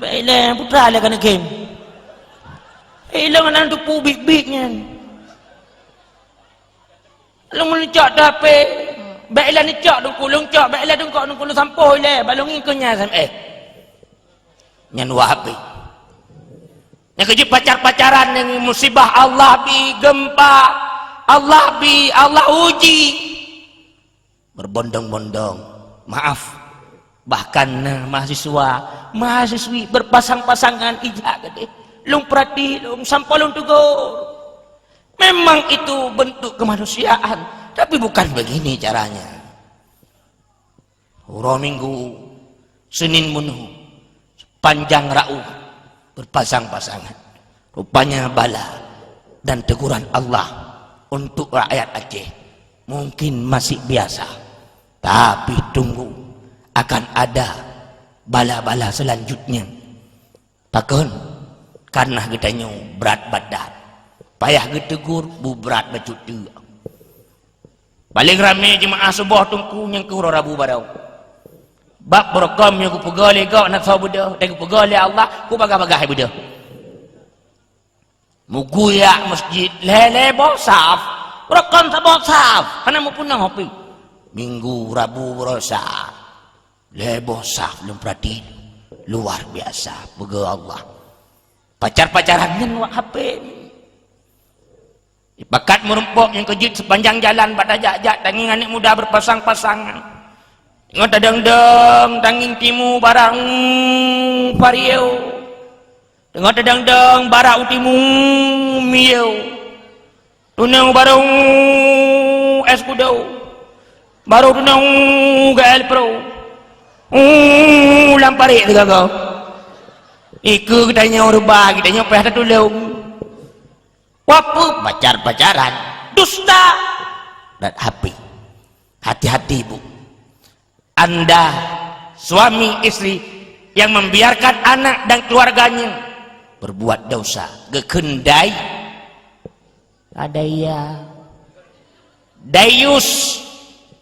baiklah putra lah kena game hilang anak tu big-bignya lu mencak dape baiklah ni cak dong kulung cak baiklah dong kau kulung sampoh le balong ikunya SMS nyan wahabi yang kejut pacaran yang musibah Allah bi gempa Allah uji berbondong-bondong maaf bahkan mahasiswi berpasang-pasangan ijak gede lung perhati lung sampah lung tugur memang itu bentuk kemanusiaan tapi bukan begini caranya Hura minggu Senin bunuh panjang rauh berpasang-pasangan rupanya bala dan teguran Allah untuk rakyat Aceh mungkin masih biasa tapi tunggu akan ada bala-bala selanjutnya takkan karena katanya berat badan payah getegur bu berat bacut dia balik ramai jemaah subuh tungku yang ke Rabu barau bab berekam yang ku pegali kau nak sahabat dia dan ku pegali Allah ku bagah-bagah ibu dia muguyak masjid lele bosaf berekam tak bosaf karena mau punang hopi minggu Rabu berosa lele bosaf belum perhati luar biasa bega Allah pacar-pacaran dengan HP bakat merumpuk yang kejut sepanjang jalan pada jak-jak tanging anak muda berpasang-pasangan tengok tadang-dang tanging timu barang pariau tengok tadang-dang barang utimu miau tunang barang es kudau baru tunang GL Pro lamparik tiga kau iku kitanya urba kitanya payah tertulung wapu pacaran dusta dan HP hati-hati ibu anda suami istri yang membiarkan anak dan keluarganya berbuat dosa gekendai adaya dayus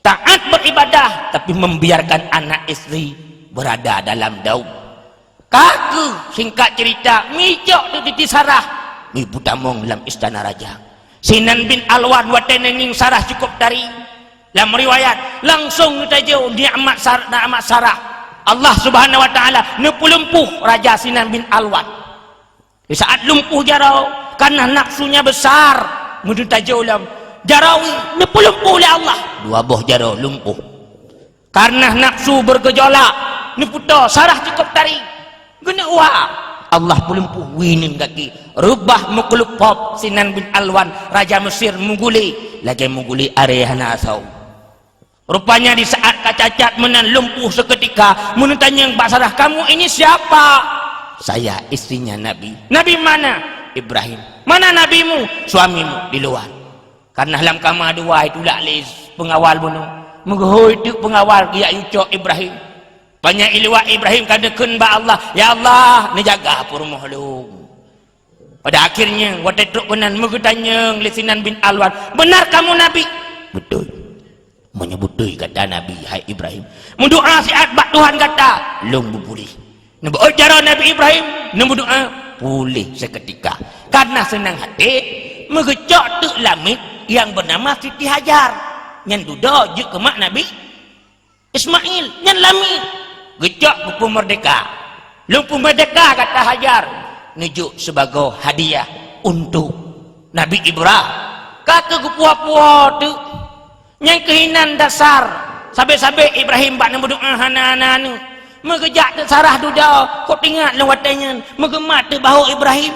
taat beribadah tapi membiarkan anak istri berada dalam daun kaku singkat cerita mijok tu di sarah ni butamong dalam istana raja Sinan bin Alwan watenenging sarah cukup dari dalam riwayat langsung tajau nikmat sarah Allah subhanahu wa ta'ala nepulumpuh raja Sinan bin Alwan di saat lumpuh jarau karena nafsunya besar mudu tajau lam jarawi nepulumpuh oleh Allah dua buah jarau lumpuh karena nafsu bergejolak neputo sarah cukup dari guna uang Allah pelumpuh winin kaki rubah mukuluk pop Sinan bin Alwan Raja Mesir mengguli lagi mengguli arehana asau. Rupanya di saat kacacat menan lumpuh seketika menutanya Mbak Sarah, kamu ini siapa? Saya istrinya Nabi. Nabi mana? Ibrahim. Mana nabimu? Suamimu di luar. Karena dalam kamar dua itu laklis pengawal bunuh menggoy itu pengawal dia ucok Ibrahim banyak ilwa Ibrahim kadakan ba Allah, ya Allah ni jaga rumah lu. Pada akhirnya waktu truk benan mengetanyang Sinan bin Alwan, benar kamu Nabi? Betul. Menyebut deui kata Nabi, hai Ibrahim mendoa siat bak Tuhan kata long bupulih nembe cara Nabi Ibrahim nembe doa pulih seketika karena senang hati mengecok tu lamit yang bernama Siti Hajar nyan duda je ke mak Nabi Ismail nyan lamit gecok buku merdeka lumpuh merdeka kata Hajar nujuk sebagai hadiah untuk Nabi Ibrahim kata gupua-pua tu yang kehinan dasar sampai-sampai Ibrahim bak nak berdoa hana-hana ni mengejak tu sarah duda kau ingat lewatnya mengemat tu bahu Ibrahim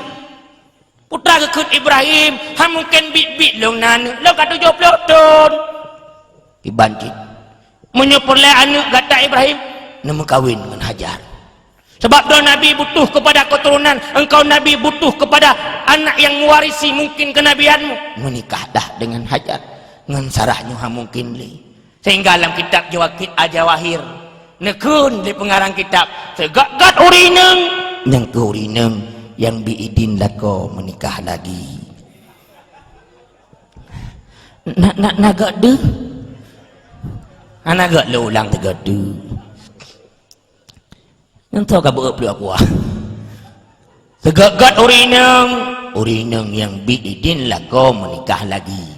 putra kekut Ibrahim ha mungkin bit-bit long nanu lo kata 70 tahun dibanjit menyuperle anak kata Ibrahim nama kawin dengan Hajar sebab doa Nabi butuh kepada keturunan engkau Nabi butuh kepada anak yang mewarisi mungkin kenabianmu menikah dah dengan Hajar dengan sarahnya ha mungkin li sehingga dalam kitab Jawakit Al-Jawahir nekun di pengarang kitab segak-gat urineng yang ke urineng yang biidin lako menikah lagi nagak de nagak lo ulang tegak de yang tahu kabur perlu aku segak-gat urineng yang biidin lako menikah lagi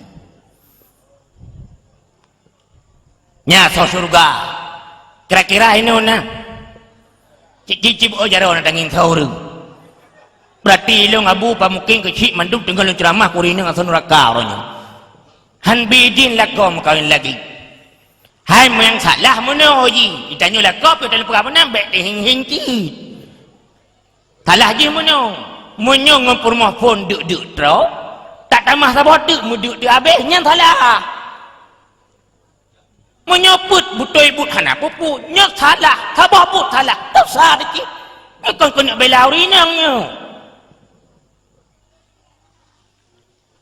nyasa surga kira-kira ini na cicip ojaro na tanging saureng berarti lo ngabu pamuking kecik manduk tinggal ceramah kurina ngasan neraka orangnya han bidin lakom kawin lagi hai yang salah mana oji ditanya lakop dalam perkara nambek hing-hing kit salah je mana munyo ngempurmah pun duk-duk tro tak tamah saboduk muduk duk habis nyan salah menyebut butuh ibut hana pupu nyok salah sabah put salah tak sah dikit kan kena bela urinangnya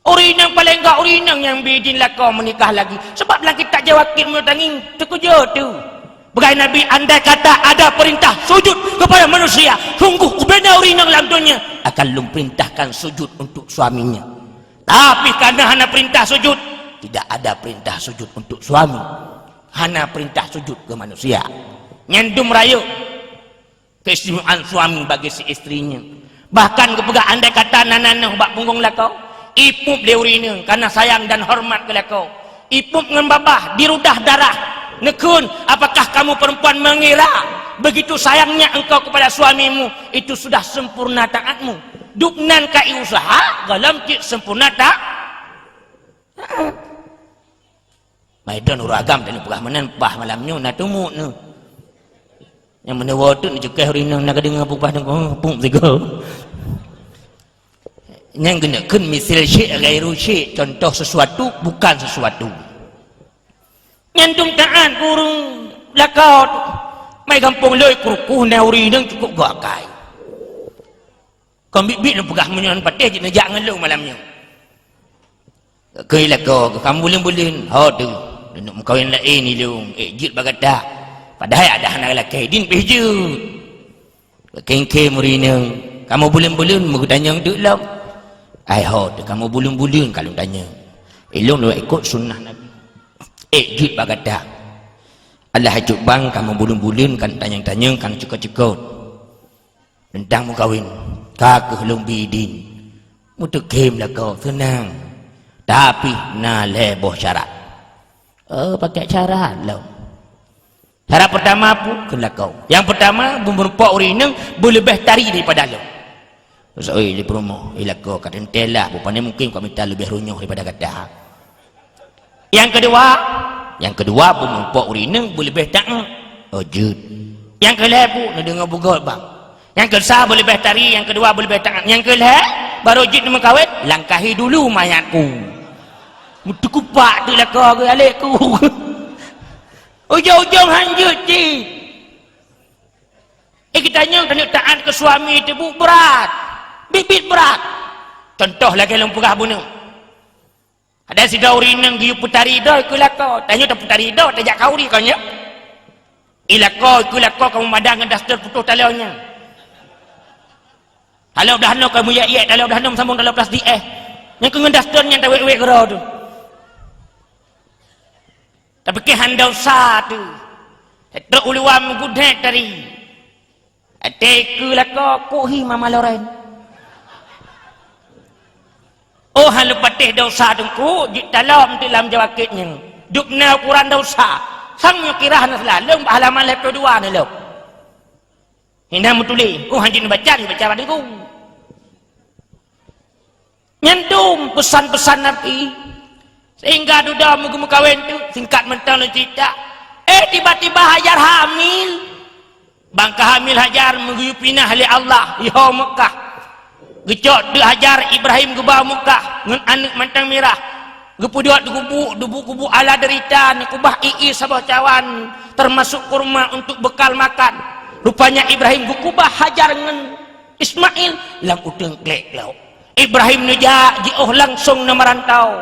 urinang paling enggak urinang yang bidin lakau menikah lagi sebab lagi tak jawab kirmu tanging terkejut tu bagai Nabi andai kata ada perintah sujud kepada manusia sungguh kubena urinang dalam dunia akan lum perintahkan sujud untuk suaminya tapi karena hana perintah sujud tidak ada perintah sujud untuk suami hana perintah sujud ke manusia nyandum rayu keistimewaan suami bagi si istrinya bahkan kepegak andai kata nananah bak punggung lakau ipup leurina karena sayang dan hormat ke lakau ipup dengan babah dirudah darah nekun apakah kamu perempuan mengira begitu sayangnya engkau kepada suamimu itu sudah sempurna taatmu duknan kai usaha dalam cik sempurna tak Maidan uragam dan pegah menan pah malamnya na tumuk nu. Yang mana waktu ni cekah rina nak dengar pupah dengan pung tiga. Yang kena kun misil syek gairu syek contoh sesuatu bukan sesuatu. Nyandung taan kurung lakau mai kampung loi kurukuh na urina cukup gakai. Kau bibit nak pegah menyan patih je nejak ngelung malamnya. Kau lakau kamu boleh-boleh ha tu. Nak kawin lain ni long jit bagada padahal ada anak lelaki din pejut kengke murina kamu bulan-bulan mengutanya duk lam ai ho kamu bulan-bulan kalau tanya elong lu ikut sunnah Nabi jit bagada Allah hajuk bang kamu bulan-bulan kan tanya-tanya kan cukup-cukup tentang mu kawin kakeh long bidin mutuk kem lah kau senang tapi na leboh syarat pakai cara lah. Cara pertama pun kena kau. Yang pertama berempat urinang berlebih tari daripada lo. Terus di promo ilako kata entela rupanya mungkin kau minta lebih runyuh daripada kata. Yang kedua berempat urinang berlebih tak wujud. Yang kelima pun nak dengar bugat bang. Yang kedua boleh behtari, yang kedua boleh behtangan, yang kedua baru jid nama kawin, langkahi dulu mayatku. Mutu kupak tu lah kau ke alikku. Ujung-ujung hanjut cik. Kita tanya taat ke suami itu berat, bibit berat. Contoh lagi dalam pegah bunuh. Ada si dauri nang giu putari dah ikut lako. Tanya tak putari dah, tajak kauri kau nya. Ilako ikut lako kamu madang dengan dasar putus talaunya. Kalau dah no kamu ya, kalau dah no sambung dalam plastik yang kau dengan dasar yang tak wek-wek kerau tu. Tapi ke handau satu. Teruk uluam gudek tadi. Ateku lako kuhi mama Loren. Oh halu patih dosa dengku di dalam jawakitnya. Dukna ukuran dosa. Sang kira selalu halaman lepas dua ni lo. Hina mutuli. Oh hanjin baca dengku. Nyantum pesan-pesan Nabi. Sehingga duda mugu kawin tu singkat mentang lu cerita. Tiba-tiba hajar hamil. Bangka hamil hajar mugu pinah oleh Allah di Mekah. Gecok dihajar Ibrahim ke bawah Mekah dengan anak mantang merah. Gepudiot kubu ala derita ni kubah sabah cawan termasuk kurma untuk bekal makan. Rupanya Ibrahim kubah hajar dengan Ismail lang uteng klek lau. Ibrahim nuja jioh langsung na merantau.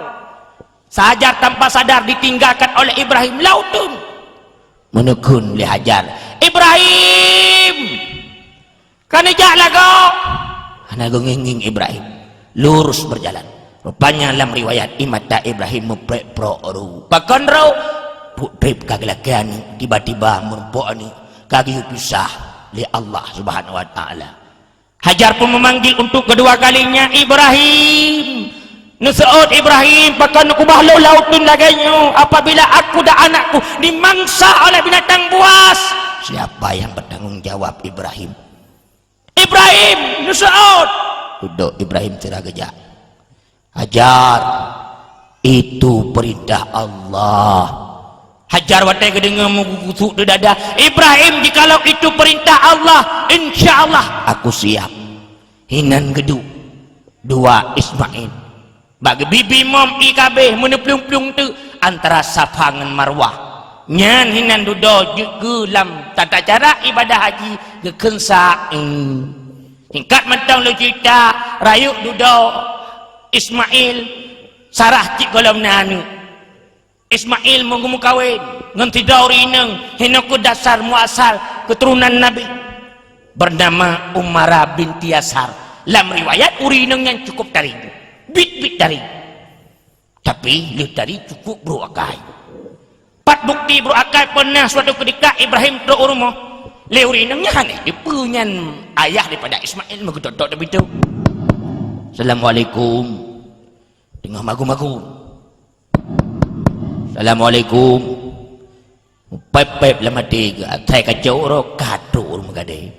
Sahajar tanpa sadar ditinggalkan oleh Ibrahim lautun. Menekun li hajar. Ibrahim! Kanijak lago! Anago nginging Ibrahim lurus berjalan. Rupanya dalam riwayat imata Ibrahim memprek pro pakan rau putrip kagelakian tiba-tiba merupakan ni kagi pisah li Allah Subhanahu wa taala. Hajar pun memanggil untuk kedua kalinya Ibrahim. Nusaud Ibrahim pakan kubah lautun laganya apabila aku dan anakku dimangsa oleh binatang buas. Siapa yang bertanggung jawab Ibrahim? Ibrahim Nusaud duduk Ibrahim cerah gejak. Hajar itu perintah Allah. Hajar watai kedengar mengusuk di dada. Ibrahim jikalau itu perintah Allah, insya Allah aku siap. Hinan gedu dua Ismail bagi bibi mom IKB meneplung-plung tu antara Safa dengan Marwah. Nyan hinan dudo gelam tata cara ibadah haji gekensa tingkat mentang lu cerita rayuk dudo Ismail sarah cik golam nanu Ismail mengumu kawin nganti dauri neng hinaku dasar muasal keturunan Nabi bernama Umara binti Yasar. Lam riwayat uri neng yang cukup tarik bit tarik tapi lu tadi cukup bro akai. Pat bukti bro akai pernah suatu ketika Ibrahim ke rumah leurinangnya hanya dipunyan ayah daripada Ismail mengedotok begitu. Assalamualaikum tengah magu-magu. Assalamualaikum pep lama tiga saya kacau ro kado rumah gade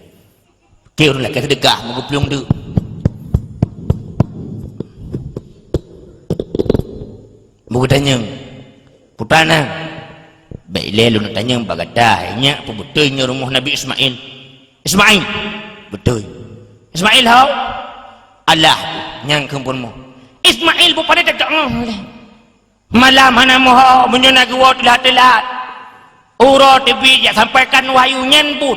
kira lah kata degah mengupiung tu mau tanya putana baik lu nak tanya bagadahnya apa betulnya rumah Nabi Ismail. Ismail betul Ismail hau Allah yang kempun mu Ismail bu pada tak malam mana moho menyonagi wa telat ura tebi ya sampaikan wahyu nyenbut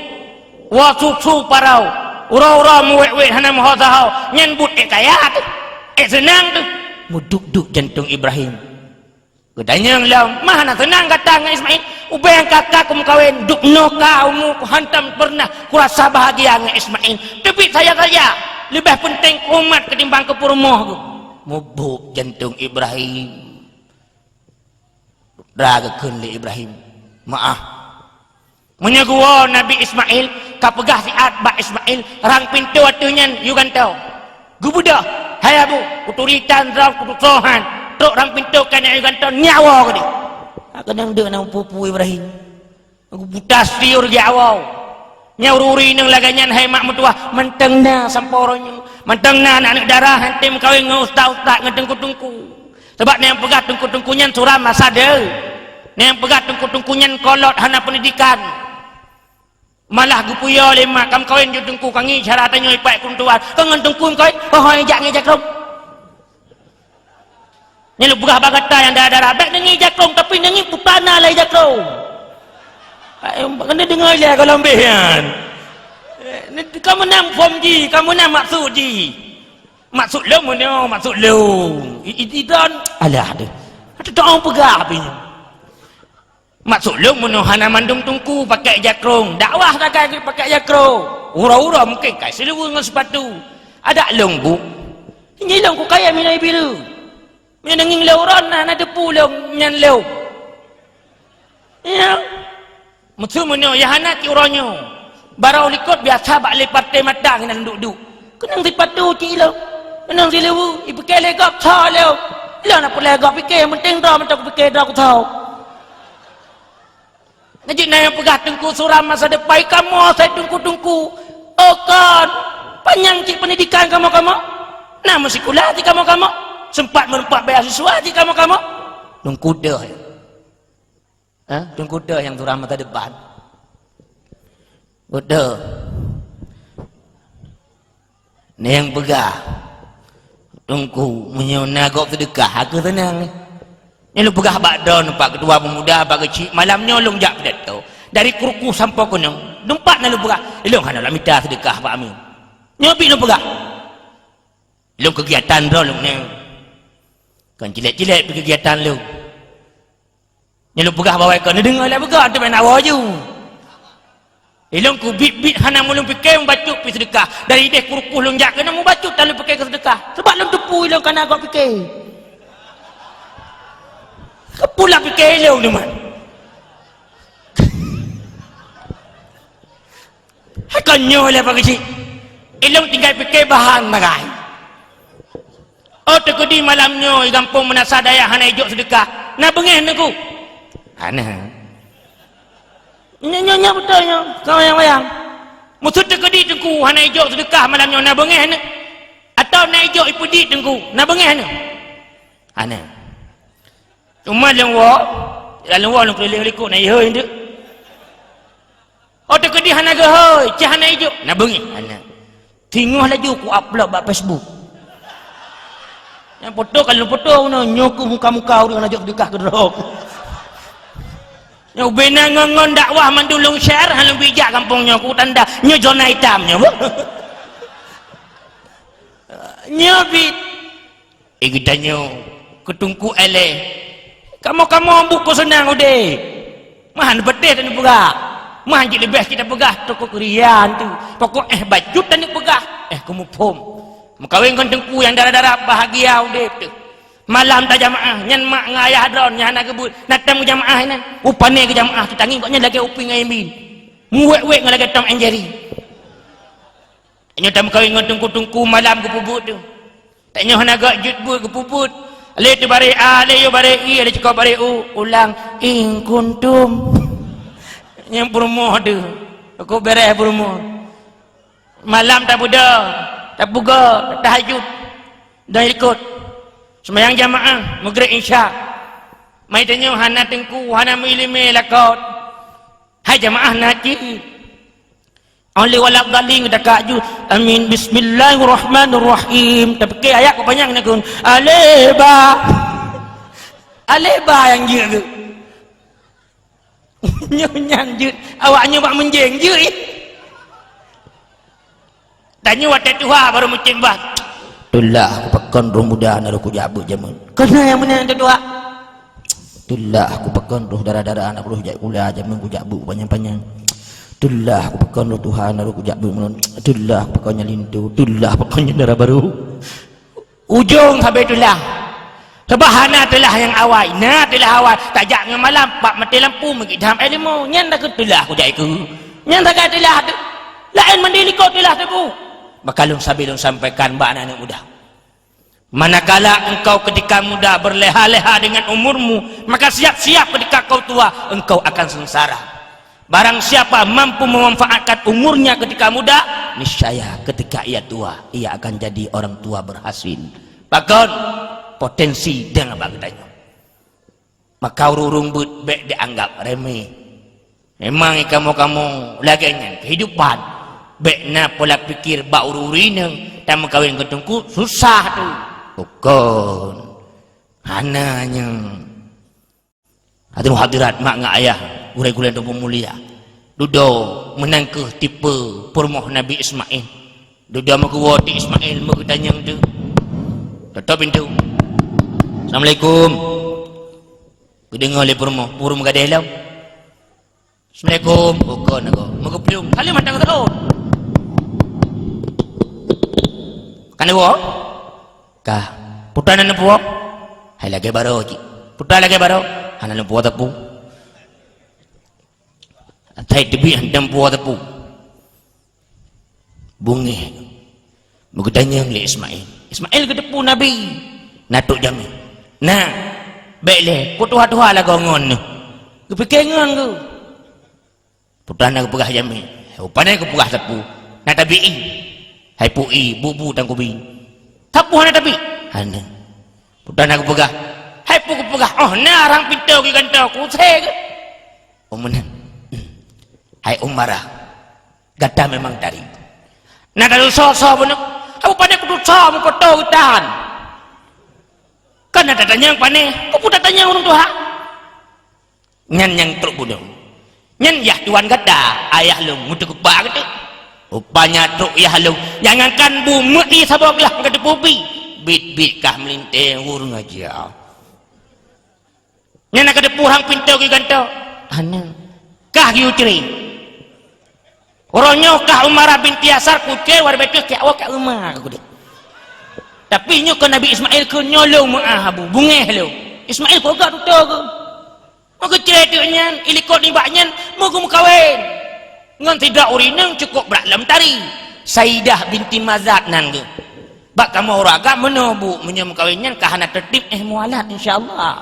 wa susu parau ura muwek hana moho sahau nyenbut kaya tu senang tu muduk-duk jantung Ibrahim. Katanya lah, mana senang kata dengan Ismail. Ubah yang kakak kamu kawin, duk no kaumu, ku hantam pernah, ku rasa bahagia dengan Ismail. Tapi saya lebih penting umat ketimbang kepurmoh ku. Mubuk jantung Ibrahim. Raga kunli Ibrahim. Maaf. Menyegua Nabi Ismail, kapegah siat ba Ismail, rang pintu atunya, you kan tahu. Gubudah, hai abu, kuturitan rang kutusohan. Tok orang pintu kan yang gantung nyawa ke dia. Kadang dia nak pupu Ibrahim. Aku butas tiur nyawa. Nyawuri nang laganyan hai mak mertua menteng na samporonya. Menteng na anak darah henti kawin dengan ustaz-ustaz ngedengku-dengku. Sebab ni yang pegat dengku-dengkunyan suram masa dia. Ni yang pegat dengku-dengkunyan kolot hana pendidikan. malah gupuyo lima kam kawin jo tengku kangi cara tanyo ipai kun tuan kangen tengku koi hoi ngejak rong ni lu buka bagata yang dah rabek nengi jakrong tapi nengi putana lai jakrong kena dengar dia kalau ambihan kamu nam form ji kamu nam maksud ji maksud lu mana maksud lu idan alah ada orang pegah punya maksud lu mana hana mandum tungku pakai jakrong dakwah tak pakai jakrong ura-ura mungkin kai seluruh dengan sepatu ada long bu ini long ku kaya minai biru minai nging leuron na depu long nyan leu ya maksud mana ya hana ti uronyo barau likut biasa bak le partai madang nan duduk kenang sepatu ci lo kenang silewu ibu ke legap tha leu lo nak legap fikir penting dah mentok fikir dah aku tahu najik na yang pegah tengku suram masa depan kamu saya tungku-tungku oh kan panjang cik pendidikan kamu nah masih kuliah di kamu sempat merempat beasiswa di kamu tungku dah tungku dah yang suram masa depan udah ni yang pegah tungku menyonagok sedekah aku tenang ni lu pegah bakdon pak ketua pemuda pak kecil malamnya lu jak pidato dari kurku sampai kunung dumpat na lu pegah lu kan nak minta sedekah pak amin nyobi lu pegah lu kegiatan ro lu ni kan cilet-cilet kegiatan lu ni lu pegah bawa kau ni dengar lah pegah tu main awak je ilong ku bit hana mulung fikir membaca pi sedekah dari deh kurkuh long jak kena membaca tak lu fikir ke sedekah sebab long tepu ilong kana agak fikir kepula fikir ilong ni man hakanyo lah pak kecil ilong tinggal fikir bahan marai oh tekudi malamnya gampung menasa daya hana ijok sedekah na bengeh naku hana nyonya betulnya kau yang wayang musuh tekedi tengku hana hijau sedekah malamnya na bengeh ne atau na hijau ipudi tengku na bengeh ne hana cuma dalam wa lu keliling likut na ihoi ndak oh tekedi hana ge hoi cah hana hijau na bengeh hana tingoh laju ku upload ba Facebook yang foto kalau foto no nyoku muka-muka orang najak sedekah ke drop yang bina ngongon dakwah mandulung syar halang bijak kampungnya ku tanda nyo zona hitamnya nyo bit kita nyo ketungku ele kamu buku senang udah mahan betul tadi pegah mahan jadi best kita pegah toko kurian tu pokok baju tadi pegah kamu pom mengkawin tengku yang darah-darah bahagia udah tu malam tak jamaah nyan mak ngayah dron nyan nak kebut natang jamaah ni upane ke jamaah kita ngin koknya lagi uping ngaimin muwek-wek lagi Tom and Jerry nyo tam kawin tengku malam ke pubut tu tak nyo naga jut bu ke pubut ale tu bare a ale yo bare i ale cakap bare u ulang in kuntum yang promo tu aku beres promo malam tak buga tahajud dan ikut semayang jamaah maghrib isya mai tanya hana tengku hana milime lakot hai jamaah naji oleh walak daling dekat ju amin bismillahirrahmanirrahim tapi ayat kau banyak nak kun aleba yang je ke nyang je awaknya bak menjeng je tanya watak tuha baru mucin bah itulah aku pakai roh muda nak aku jabut jaman kena yang mana yang kedua itulah aku pakai roh darah-darah anak roh jak kuliah jaman aku jabut panjang-panjang itulah aku pakai roh Tuhan nak aku jabut itulah aku pakai lintu itulah pakai darah baru ujung sampai itulah sebahana itulah yang awal nah itulah awal tajak dengan malam pak mati lampu mengik dalam ilmu nyan tak itulah aku jak iku nyan tak itulah tu lain mandiri kau itulah tu bakalung sabilung sampaikan mbak anak muda manakala engkau ketika muda berleha-leha dengan umurmu maka siap-siap ketika kau tua engkau akan sengsara barang siapa mampu memanfaatkan umurnya ketika muda niscaya ketika ia tua ia akan jadi orang tua berhasil bahkan potensi dengan bang tanya maka urung but dianggap remeh memang kamu laganya kehidupan bekna pola pikir bak ururi-uri dan kawin ketungku susah tu bukan hananya hadirat mak ngak ayah urai-urai dan pemulia duduk menangkeh tipe permoh Nabi Ismail duduk makawati Ismail makatanyang tu tutup pintu. Assalamualaikum. Kedengar oleh permoh gadai lau. Assalamualaikum. Bukan aku makapelung kali matang terus kan wo kah putanan po hai lagi baru ji putar lagi baru hanan po tapu atai debi handam po tapu bungi mugutanya li Ismail kedepu Nabi natuk jami nah baiklah kutuha-tuha lah gongon kepikengan ku putanan aku pegah jami upana aku pegah tapu na tabi'i hai pui bubu tang kubi tapu hana tapi hana putan aku pegah hai puku pegah oh na arang pintu ki gantau ku seg omenan hai umarah gata memang dari na dalu so benak aku pane kudu so mu foto tahan kan ada tanya pane ku puta tanya urang tuha nyan yang truk budong nyan yah tuan gada ayah lu mutu kepak gitu upanya truk ya halu jangankan bumi di saboglah ke depubi bit kah melintang urung aja nyana ke depurang pintu ki ganto ana kah ki ucri oronyo kah Umar binti Yasar kuce war betul ke awak ke Umar aku tapi nyo ke Nabi Ismail ke nyolong maahabu bungeh lo Ismail ko gak tuto ko mau ke ceritanya ilikot ni baknyan mau kawin ngan tidak urinang cukup beraklam tari Saidah binti Mazat nan ke bak kamu oraga menobu menyam kawinnya kahana tertib mualat insyaallah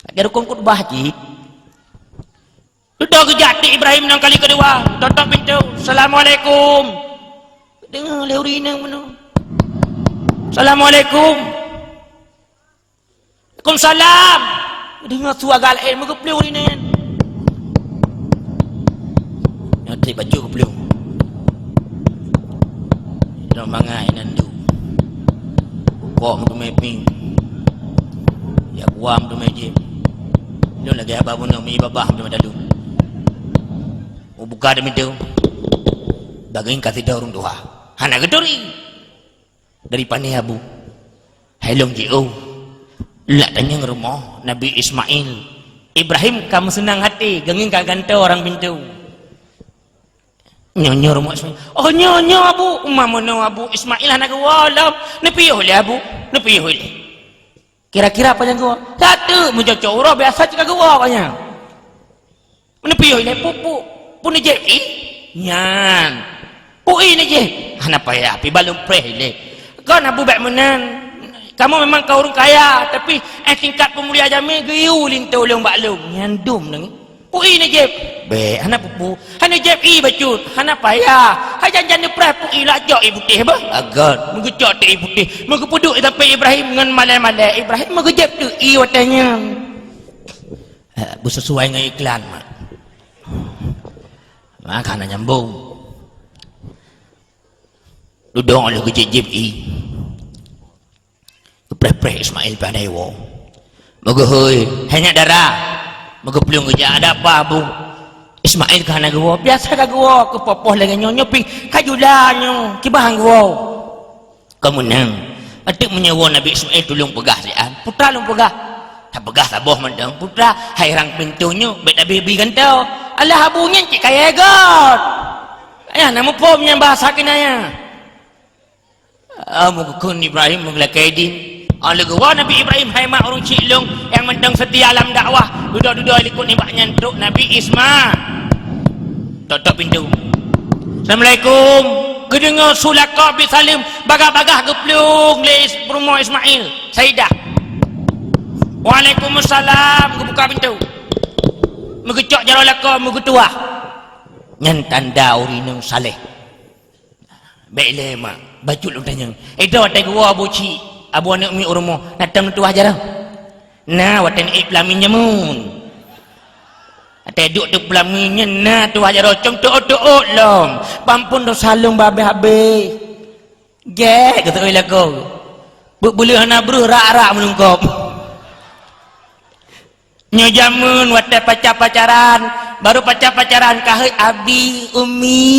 ada kongkut bahji sudah kejati Ibrahim nang kali kedua tutup pintu Assalamualaikum dengar le urinang meno Assalamualaikum Waalaikumsalam dengar suara galai mau ke urinang nanti baju ke belum dalam bangai nandu kok mu meping ya kuam tu meje lu lagi apa pun mi babah tu dalu buka demi tu daging kasih dah urung tua hana gedori dari pani abu helong jio lak tanya rumah Nabi Ismail Ibrahim kamu senang hati genging kaganta orang pintu nyonya rumah Ismail oh nyonya abu umamono abu Ismail anak walam nepiyo le abu nepiyo le kira-kira apa yang gua satu mujaco uro biasa juga gua kanya nepiyo le pupu pun je nyan pui ni je apa ya pi balum preh le kau abu bak menan kamu memang kau orang kaya tapi tingkat pemulia jami giu lintu leung baklum nyandum nang pui ni je be hana pupu hana jep i bacut hana paya hajan ni preh pui la jok i putih bah agak mengejok te i putih mengepuduk sampai Ibrahim dengan malai-malai Ibrahim mengejep tu i watanya bersesuai dengan iklan mak maka hana nyambung duduk oleh kejep i kepreh-preh Ismail pandai wo moga hanya darah moga pelung kerja ada apa abu Ismail kana gua biasa ka gua ke popoh lagi nyonyo ping kajulanyo kibahang gua kamu nang atik menyewa Nabi Ismail tulung pegah lian putra lung pegah tak pegah taboh mandang putra hairang pintunya beda baby kan tau alah abunya cik kaya god ayah nama pomnya bahasa kinaya mungkin Ibrahim mengelakaidin gua Nabi Ibrahim hai mak orang cilung yang mendang setia alam dakwah duduk-duduk ikut ni baknya truk Nabi Isma tutup pintu Assalamualaikum kedengar sulaka bi salim bagah-bagah geplung le rumah Ismail Saidah Waalaikumsalam buka pintu megecok jaro laka megetua nyan tanda urinang saleh baiklah mak baju lu tanya itu ada gua buci abu anak mi urmo natang tu ajar nah watan islamin jamun teduk tu pelaminnya nah tu aja rocong tu long pampun tu salung babe-habe ge kata oi lagu boleh hana bro rak-rak menungkop nyo jamun wate pacaran baru pacaran kahai abi umi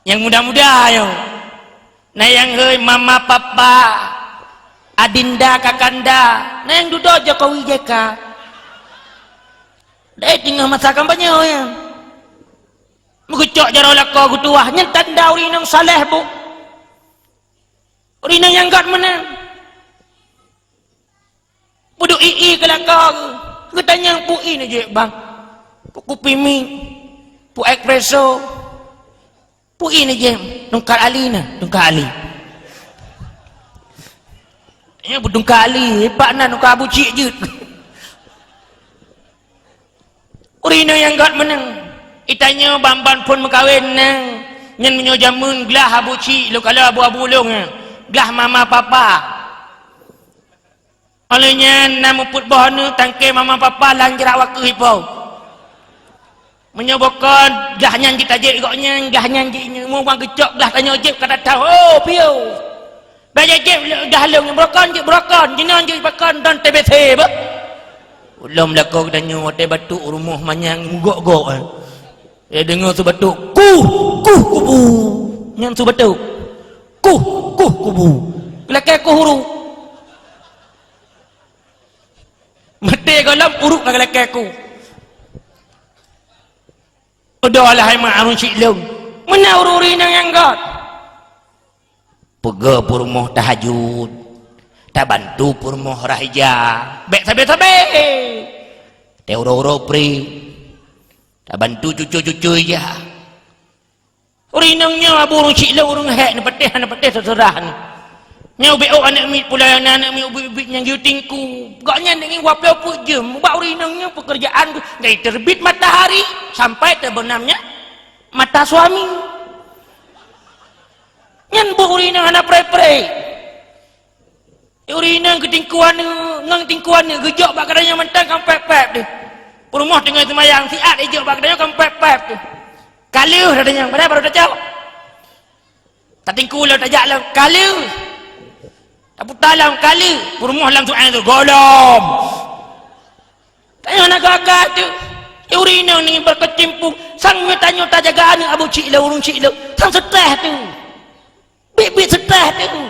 yang muda-muda yo nah yang hei mama papa adinda kakanda nah yang duduk Jokowi JK dah tinggal masa kampanye ya mengucok jaro lako gutuah nyentan dah urinang saleh bu urinang yang gat menang buduk ii ke lako ketanya pu ini je bang pu kopi mi pu espresso pu ini je nungkar ali nah nungkar ali nya budungkar ali pak na nungkar abu cik je urina yang gat menang itanya bamban pun mengkawin nang nyen menyo jamun gelah abu cik lo kalau abu-abu long gelah mama papa olehnya nama put bohonu tangke mama papa lang jerak waktu hipau menyobokkan gelah nyan kita je igoknya gelah nyan je mau bang gecok gelah tanya jeb kata tahu oh piu dah jeb gelah long brokon jinan je pakan dan TBC ba belum lakau tanya hotel batuk rumah manyang gok-gok dengar tu batuk kubu yang tu batuk kubu kelakar huru mati galam uruk kelakar ku udah lah hai ma'arun syilum mana ururi nang yang got pega rumah tahajud tak bantu purmoh rahija bek sabe teh uro pri tak bantu cucu-cucu ya urinangnya abu urung cik urung hek na patih terserah ni nyau beo anak mit pula anak mi ubik yang jutingku gaknya dengan wapel put jem bak urinangnya pekerjaan dari terbit matahari sampai terbenamnya mata suami nyan bu urinang anak pre urinang ketingkuan ngang tingkuan gejok bak kadanya mentang kan pep-pep deh rumah tengah semayang siat ejok bak kadanya kan pep-pep deh kaliu dadanya mana baru dah jawab tak tingku lah tak jak lah kaliu tak putalam kaliu rumah lang tu tu golom tanya nak agak tu urinang ni berkecimpung sang tanya tak jagaan abu cik lah urung cik lah sang seteh tu bibit seteh tu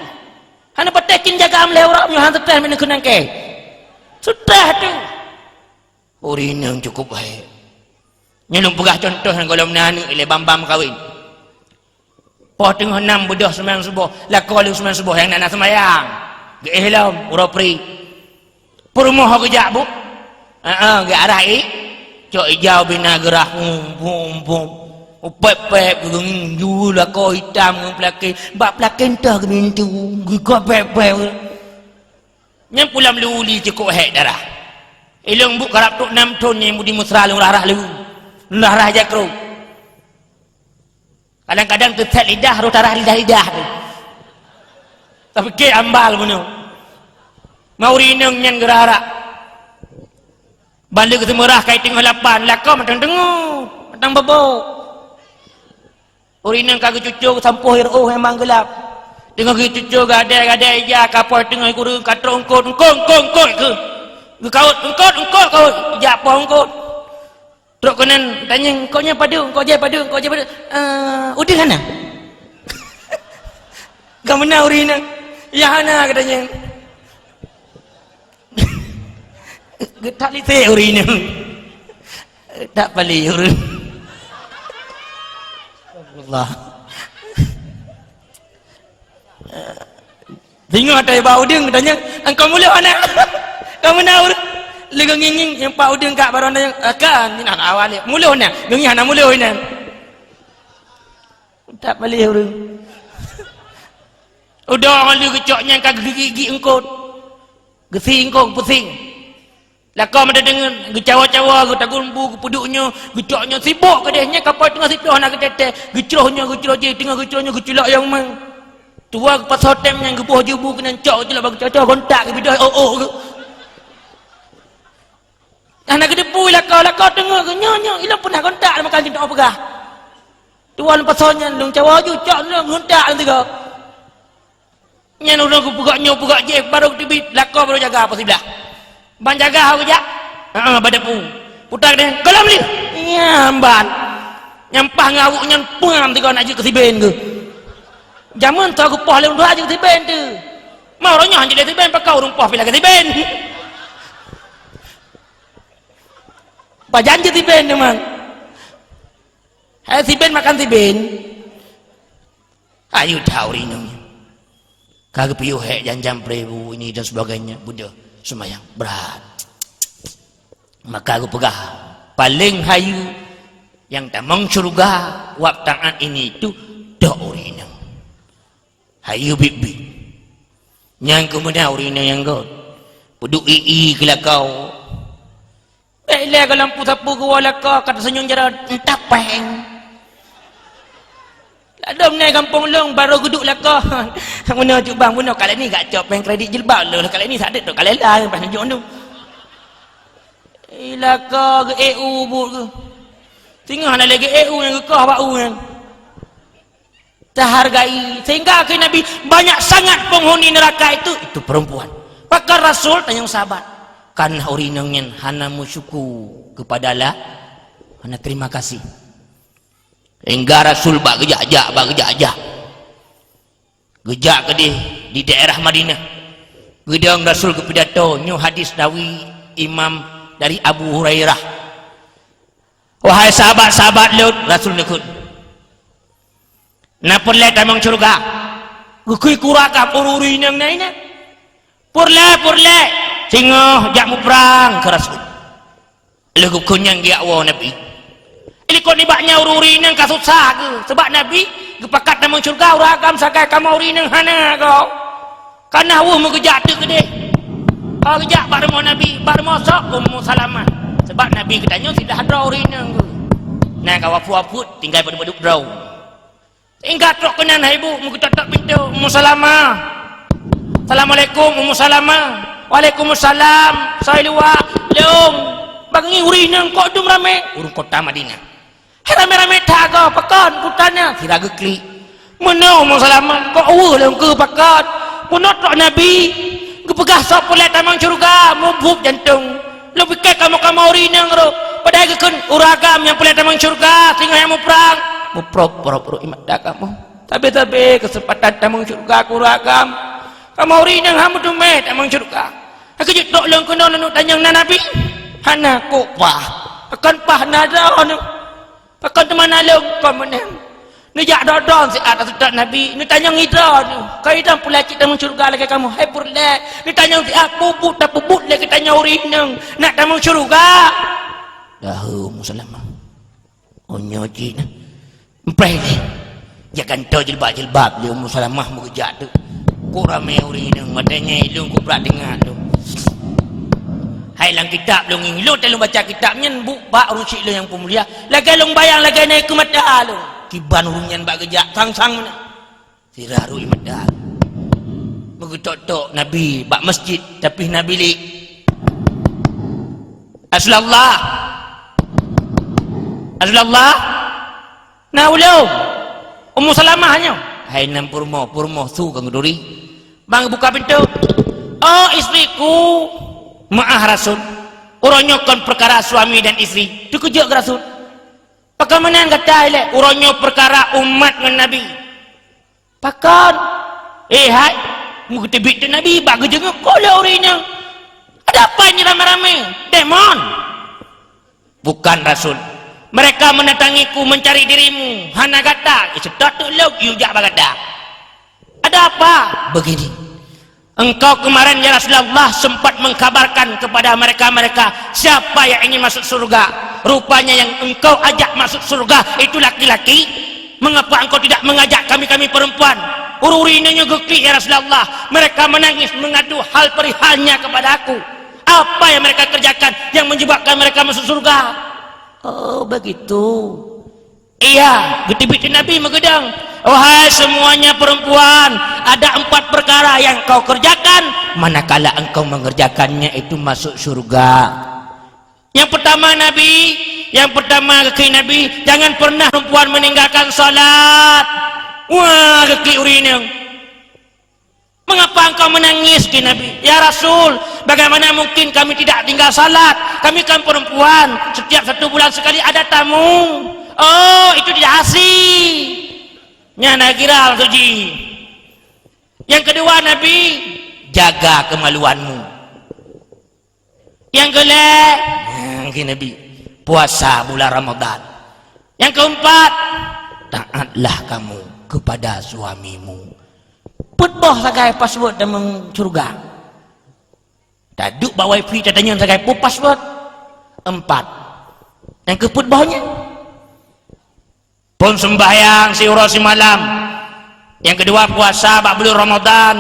hana patekin jaga amle orang nyo han teteh men kenang ke sudah tu urinang cukup baik nyelung pegah contoh nang golom nanu ile bambam kawin po tengah 6 bedah sembahyang subuh lako lu sembahyang subuh yang nak sembahyang ge ihlam uropri perumah kejak bu ge arah cok hijau bina gerah bum pep-pep geng jula ko hitam ngeng pelake bak pelake entah ke bintu gigak pep-pep nyam pulam luli cukup hek darah ilung bu karap tuk 6 ton yang budi musra lung rarah lu rarah jakro kadang-kadang tetet lidah ro tarah lidah tu tapi ke ambal puno mau rineng nyan gerara balik ke semerah kai tengah 8 lakau matang dengu matang bebok urinang kagak cucuk sampuh hiruh memang gelap tengok cucuk gadai ja kapoi tengah kurung katrong kod engkong ke kaut kaut ja po engkot truk kanan tanya engkonya padu engko je padu udih kana gamana urinang ya hana katanya getak lite urinang tak pali urun Allah tengok ada bau udang katanya engkau mula anak kamu nak legang nging yang pak udang kak baru anak kan ni nak awal mula nak nging anak mula ni tak boleh urang udah orang lu kecoknya kak gigi engkau gesi engkau pusing lah kau ada dengan gecawa-cawa getagumbu kepuduknya gecoknya sibuk kedehnya kapal tengah sipih nak ketete gecrohnya gecroh je tengah gecrohnya geculak yang mang tua ke pas hotel yang gebuh jubu kena cok je lah bagi cocok kontak ke bidah ke anak kedepu lah kau lah kau dengar ke nyonya ilang pernah kontak makan cinta pegah tuan pasonnya lung cawa ju cak lung kontak nanti kau nyen udah aku pegak je baru tibit lakau baru jaga apa sebelah ban jaga aku jak badapu putar dia kalau beli nyamban nyampah ngawuk nyampang nanti kau nak je ke siben ke zaman tu aku poh lung dua je ke siben tu mau orangnya hanya ke siben pakau rumpah pilih ke siben bajan je siben memang siben makan siben ayo tahu rinungnya kagak piu hek janjam prebu ini dan sebagainya Buddha semayang berat maka aku pegah paling hayu yang tamang surga wak tangan ini tu dak urinang hayu bibi yang kemudian urinang yang kau peduk ii kelakau le kalau lampu sapu ke wala kau kata senyum jara entah peng ada menai kampung long baru guduk lah kau mana cuk bang mana kali ni gak cop peng kredit jilbab lo kali ni sadet tu kali lah pas tunjuk tu ilah kau ke EU bu ke tengah nak lagi EU yang kau bau yang terhargai sehingga akhir Nabi banyak sangat penghuni neraka itu perempuan pakar Rasul tanya sahabat kan urinangnya hana musyuku kepada Allah hana terima kasih hingga Rasul bak gejak ke di daerah Madinah gedang Rasul ke pidato nyu hadis dawi imam dari Abu Hurairah wahai sahabat-sahabat Lut Rasul nekut napa le tamang surga gukui kuraka pururi nang naina purle singo jak mu perang ke Rasul lagu kunyang dia wa Nabi ini kau ni baknya ururi nang kasusah ke sebab Nabi gepakat tamang surga uragam sakai kamu uri nang hana kau karena wuh mengejak tu ke deh kau kejak barmo Nabi barmo sok Ummu Salamah sebab Nabi katanya tidak ada uri nang ke nah kau wapu-wapu tinggal berduduk draw hingga truk kenan ibu mengketak pintu Ummu Salamah Assalamualaikum Ummu Salamah Waalaikumsalam saya luar leung bangi uri nang kok dum rame urung kota Madinah rame-rame tak kau pakan putanya tidak gekli mana Ummu Salamah kok leung ke pakan menotrak Nabi kepegah sok pulai tamang syurga mubuk jantung lu fikir kamu uri nang ro padahal kekun uragam yang pulai tamang syurga sehingga yang mau perang pro imat dah kamu tapi kesempatan tamang syurga uragam kamu uri nang hamu dumet tamang syurga aku judok leung kena nunuk tanyang Nabi hana kupah akan pah nada akan teman leung kau menang ni jak dodon si atas sudah Nabi ni tanyang hidra tu kau hidang pula kita mencurga lagi kamu hai burle ni tanyang si aku puput lagi tanya uri nang nak tamu syurga dah Muslimah onyoji empai ni jangan tahu jilbab dia Muslimah mengejak tu kurame uri nang madanya ilung ku prak dengar tu hai lang kitab long lu telung baca kitabnya bu bak rusik lu yang pemulia lagi long bayang lagi naik ke mata lu kiban urunyan bak gejak sang-sang mana siraru imadal begitu-tok Nabi bak masjid tapi Nabi li Rasulullah nah ulau Ummu Salamah hanya hai nam purmo su kang duri bang buka pintu oh istriku maaf Rasul orang nyokon perkara suami dan istri itu kejak Rasul pakamanan kata ile uronyo perkara umat dengan Nabi pakan hai mu ketebit Nabi bagi jenguk kola orinya ada apa ini rame-rame demon bukan Rasul mereka mendatangiku mencari dirimu hana kata sedot tu log yujak bagada ada apa begini engkau kemarin ya Rasulullah sempat mengkabarkan kepada mereka siapa yang ingin masuk surga rupanya yang engkau ajak masuk surga itu laki-laki mengapa engkau tidak mengajak kami perempuan ururinanya gekli ya Rasulullah mereka menangis mengadu hal perihalnya kepada aku apa yang mereka kerjakan yang menyebabkan mereka masuk surga oh begitu iya gede-gede Nabi megedang wahai semuanya perempuan ada 4 perkara yang kau kerjakan manakala engkau mengerjakannya itu masuk surga Yang pertama Nabi, yang pertama kaki Nabi, jangan pernah perempuan meninggalkan salat. Wah, kaki urinang. Mengapa engkau menangis ke Nabi? Ya Rasul, bagaimana mungkin kami tidak tinggal salat? Kami kan perempuan, setiap 1 bulan sekali ada tamu. Oh, itu tidak asih. Nyana kira suci. Yang kedua Nabi, jaga kemaluanmu. Yang kelima, Nabi, puasa bulan Ramadan. Yang keempat, taatlah kamu kepada suamimu. Putbah sagai password dalam surga. Taduk bawa wifi tanya sagai password. 4. Yang keputbahnya pun sembahyang siura si malam. Yang kedua puasa bulan Ramadan.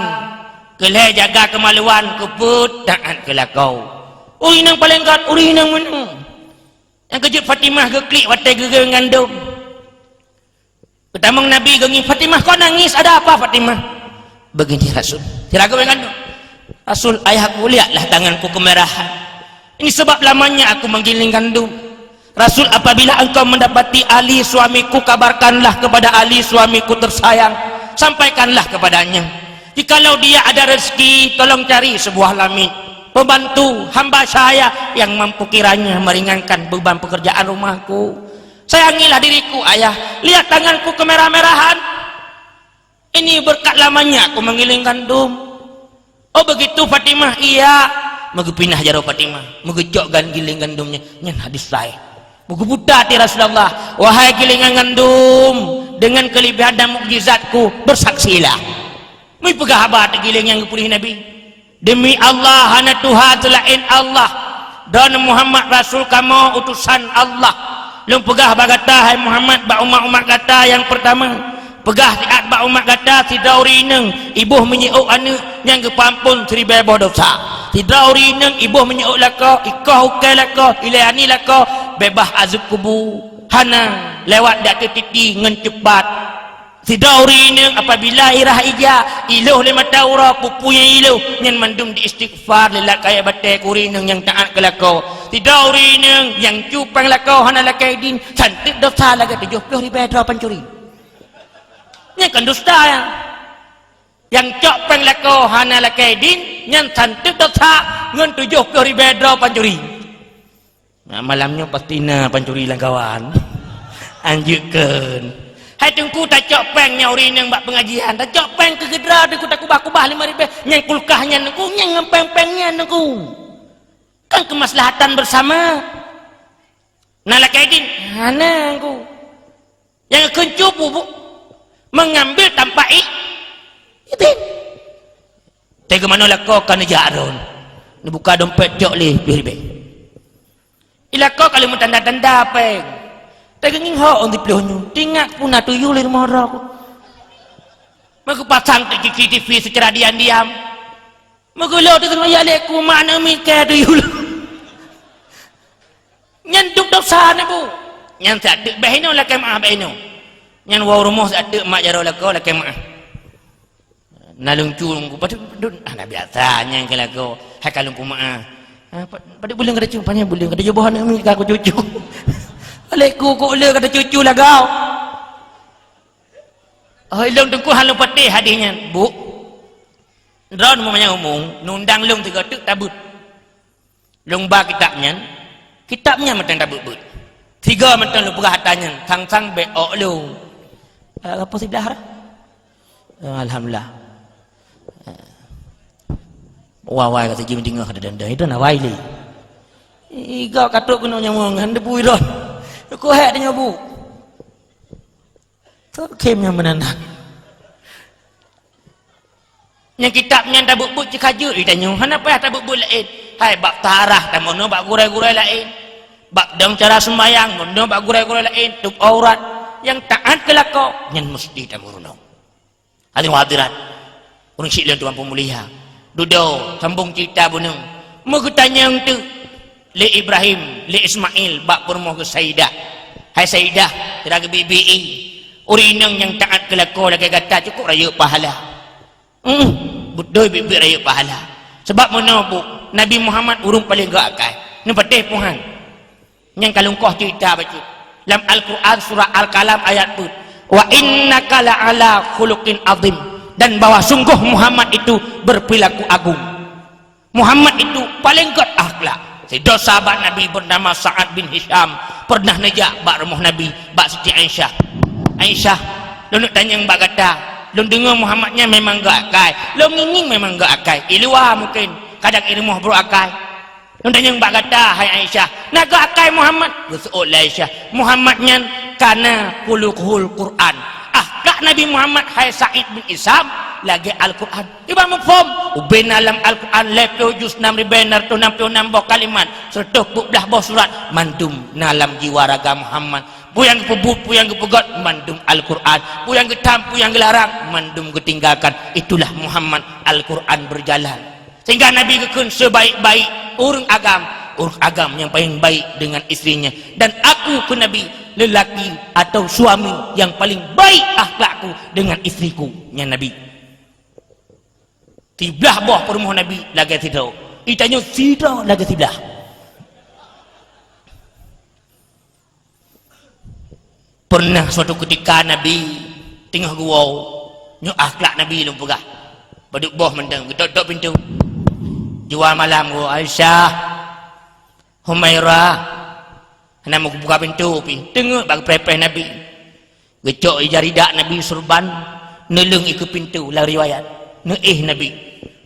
Kelih jaga kemaluan, keput taat kelakau. Urinang paling kat, urinang mana? Yang kejut Fatimah ke klik watai gegeng ngandung. Pertama Nabi gengi, Fatimah kau nangis, ada apa Fatimah? Begini Rasul, tidak kau ngandung. Rasul, ayahku lihatlah tanganku kemerahan. Ini sebab lamanya aku menggiling kandung. Rasul, apabila engkau mendapati Ali suamiku, kabarkanlah kepada Ali suamiku tersayang. Sampaikanlah kepadanya. Jikalau dia ada rezeki, tolong cari sebuah lamit. Pembantu hamba saya yang mampu kiranya meringankan beban pekerjaan rumahku. Sayangilah diriku ayah, lihat tanganku kemerah-merahan. Ini berkat lamanya aku menggiling gandum. Oh begitu Fatimah, iya. Megepinah jaro Fatimah, megejokkan giling gandumnya. Nyan hadis saya. Megebuta ti Rasulullah, wahai gilingan gandum, dengan kelebihan dan mukjizatku bersaksilah. Mui pegah habat giling yang kepulih Nabi. Demi Allah, hana Tuhan selain Allah, dan Muhammad Rasul kamu utusan Allah. Lung pegah bagata hai Muhammad ba umat kata yang pertama. Pegah tiat ba umat kata si dauri neng ibuh menyiuk anu yang kepampun seribu dosa. Si dauri neng ibuh menyiuk laka, ikah ukai laka, ilayani laka, bebah azab kubu. Hana lewat dak titi ngen cepat. Si dauri neng apabila irah ija iluh lima taura pupunya iluh yang mandum di istighfar lelak kaya batai kuri neng yang taat ke lakau. Si dauri neng yang cupang lakau hana lakai din cantik dosa lagi 70 ribu pencuri. Ini kan dusta ya. Yang cupang lakau hana lakai din yang cantik dosa ngan 70 ribu pencuri. Nah, malamnya pasti na pencuri lang kawan. Anjukkan. Hai tengku tak cok peng nyauri nang bak pengajian, tak cok peng ke gedra deku tak kubah 5.000 nyang kulkahnya nengku nyang ngempeng-pengnya nengku. Kan kemaslahatan bersama. Nala kaidin, hana nengku. Yang kencupu bu mengambil tanpa itu. Tega mana lako kan jaron. Ni buka dompet cok leh 20.000. Ilako kalau mau tanda-tanda peng. Tegenging ho on diplohnyo tingak puna tuyul di rumah aku. Magu pasang TV secara diam-diam. Magulo di rumah yaleku mana mikir tuyul. Nyantuk dosa na bu. Nyan sadek behino lah kemah behino. Nyan wau rumah sadek mak jaro lako lah kemah. Nalung culung ku pada ana biasanya kalau ko hakalung ku mak. Pada bulan kada cumpanya bulan kada jobohan mi ka ku cucu. Alaiku ku ule kata cucu lah kau. Oh ilung tengku halu peti hadihnya bu. Ron mamanya umum nundang lung 3 tuk tabut. Lung ba kitabnya mentang tabut but. 3 mentang lu pegah hatanya sang-sang beok lu. Apa sih dah? Alhamdulillah. Wah kata jim tinggal kada denda itu na waili. Igau katuk kena nyamong hande bui ron. Aku hek dia bu. Tu kemnya menandang. Yang kitabnya tak buk-buk cikaju ditanya. Kenapa tak buk-buk lain? Hai bab tarah tak mono bab gurai-gurai lain. Bab dalam cara sembahyang mono bab gurai-gurai lain. Tup aurat yang taat ke lakau yang mesti tak mono. Hadirin hadirat. Orang Syekh tuan pemuliha. Duduk sambung cerita bunung. Mau tanya tu li Ibrahim, li Ismail bak permoh ke Sayyidah. Hai Sayyidah, teraga bibi urinang yang taat ke lakau lagi kata cukup raya pahala. Betul bibi raya pahala. Sebab mana bu? Nabi Muhammad urung paling gak akai. Ni patih puhan. yang kalau kau cerita baca dalam Al-Quran surah Al-Kalam ayat tu, wa innaka la'ala khuluqin azim, dan bahwa sungguh Muhammad itu berperilaku agung. Muhammad itu paling kuat akhlak. Sedo sahabat Nabi bernama Sa'ad bin Hisham pernah nejak bak rumah Nabi, bak Siti Aisyah. Aisyah, lu nak tanya bak kata, lu dengar Muhammadnya memang gak akai, lu nginging memang gak akai. Iluah mungkin, kadang ilmuh bro akai. Lu tanya bak kata, hai Aisyah, nak gak akai Muhammad? Berseol Aisyah, Muhammadnya kana khuluqul Quran. Kak Nabi Muhammad hai Sa'id bin Isam lagi Al-Quran. Iba mufhum ubin alam Al-Quran lepo juz 6 ribenar tu 66 boh kalimat serta belah boh surat mandum nalam jiwa raga Muhammad. Puyang kepebut, puyang kepegot mandum Al-Quran. Puyang ketam, puyang gelarang mandum ketinggalkan. Itulah Muhammad Al-Quran berjalan. Sehingga Nabi kekun sebaik-baik orang agam yang paling baik dengan istrinya. Dan aku ke Nabi lelaki atau suami yang paling baik akhlakku dengan istriku nya Nabi. Tiblah bawah perumah Nabi lagi tidak. Itanya tidak lagi tiblah. Pernah suatu ketika Nabi tengah gua nyo akhlak Nabi lu pegah. Baduk bawah mendeng ketok pintu. Jual malam gua Aisyah, Humairah, nak mau buka pintu, tengok bagi prepeh Nabi, gecok jaridak Nabi surban, nelung ikut pintu lah riwayat, Nabi.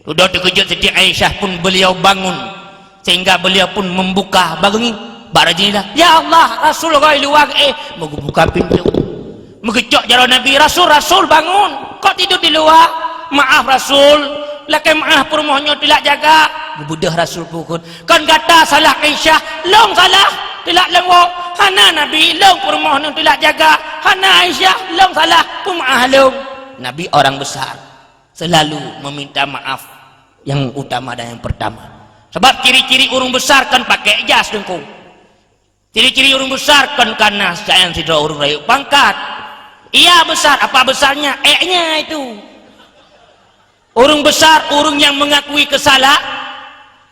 Sudah terkejut Siti Aisyah pun beliau bangun, sehingga beliau pun membuka bangun, barajinlah, ya Allah, Rasul kau luar, mau buka pintu, menggecok jalan Nabi, Rasul bangun, kau tidur di luar, maaf Rasul, laki maaf permohonnya tidak jaga, budah Rasul pukul, kan kata salah Aisyah, long salah. Tidak lengok, hana Nabi long permohonan tidak jaga, hana Aisyah long salah pemaaf long. Nabi orang besar selalu meminta maaf yang utama dan yang pertama. Sebab ciri-ciri orang besar kan pakai jas dengku. Ciri-ciri orang besar kan karena sayang tidak orang rayu pangkat. Iya besar, apa besarnya? Nya itu. Orang besar, orang yang mengakui kesalahan.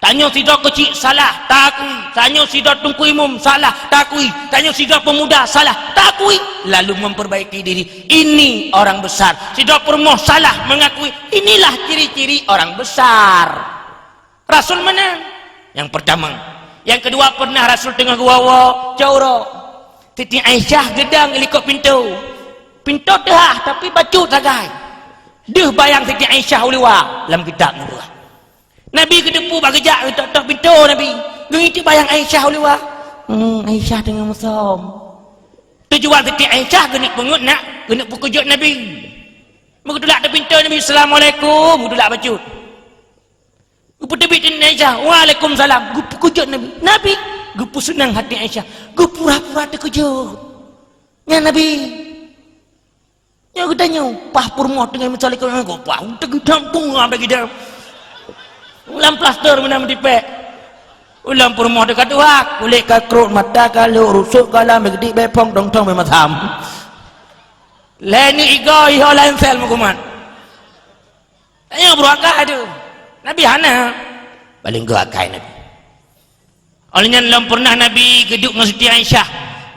Tanya sidok kecil salah, takui. Tanya sidok tungku imum salah, takui. Tanya sidok pemuda salah, takui. Lalu memperbaiki diri. Ini orang besar. Sidok permoh salah, mengakui. Inilah ciri-ciri orang besar. Rasul menang. Yang pertama. Yang kedua, pernah Rasul tengah gua cauro. Siti Aisyah gedang ilikot pintu. Pintu dah, tapi baju tagai. Deh bayang Siti Aisyah uliwa dalam kitab ni. Nabi kedepu bagajak tok pintu Nabi. Ngiti bayang Aisyah uliwa. Aisyah dengan mesum. Tujuan Siti Aisyah genik bengut nak genik pukujut Nabi. Mengutulak di pintu Nabi, Assalamualaikum, mengutulak baju. Gupu tebik Aisyah, Waalaikumsalam. Gupu kujut Nabi. Nabi gupu senang hati Aisyah. Gupu pura-pura terkejut. Ya Nabi. Ya katanya, pah purmoh dengan Assalamualaikum. Gopah tergedam pun bagi dia. Ulam plaster menang dipek. Ulam purmoh dekat tuak. Kulit kakrut mata kalau rusuk kalau megdi bepong dong-dong memazam. Leni igo iho lain sel mukuman. Tanya beruangkah itu. Nabi hana. Paling geakai Nabi. Olehnya dalam pernah Nabi geduk dengan Siti Aisyah.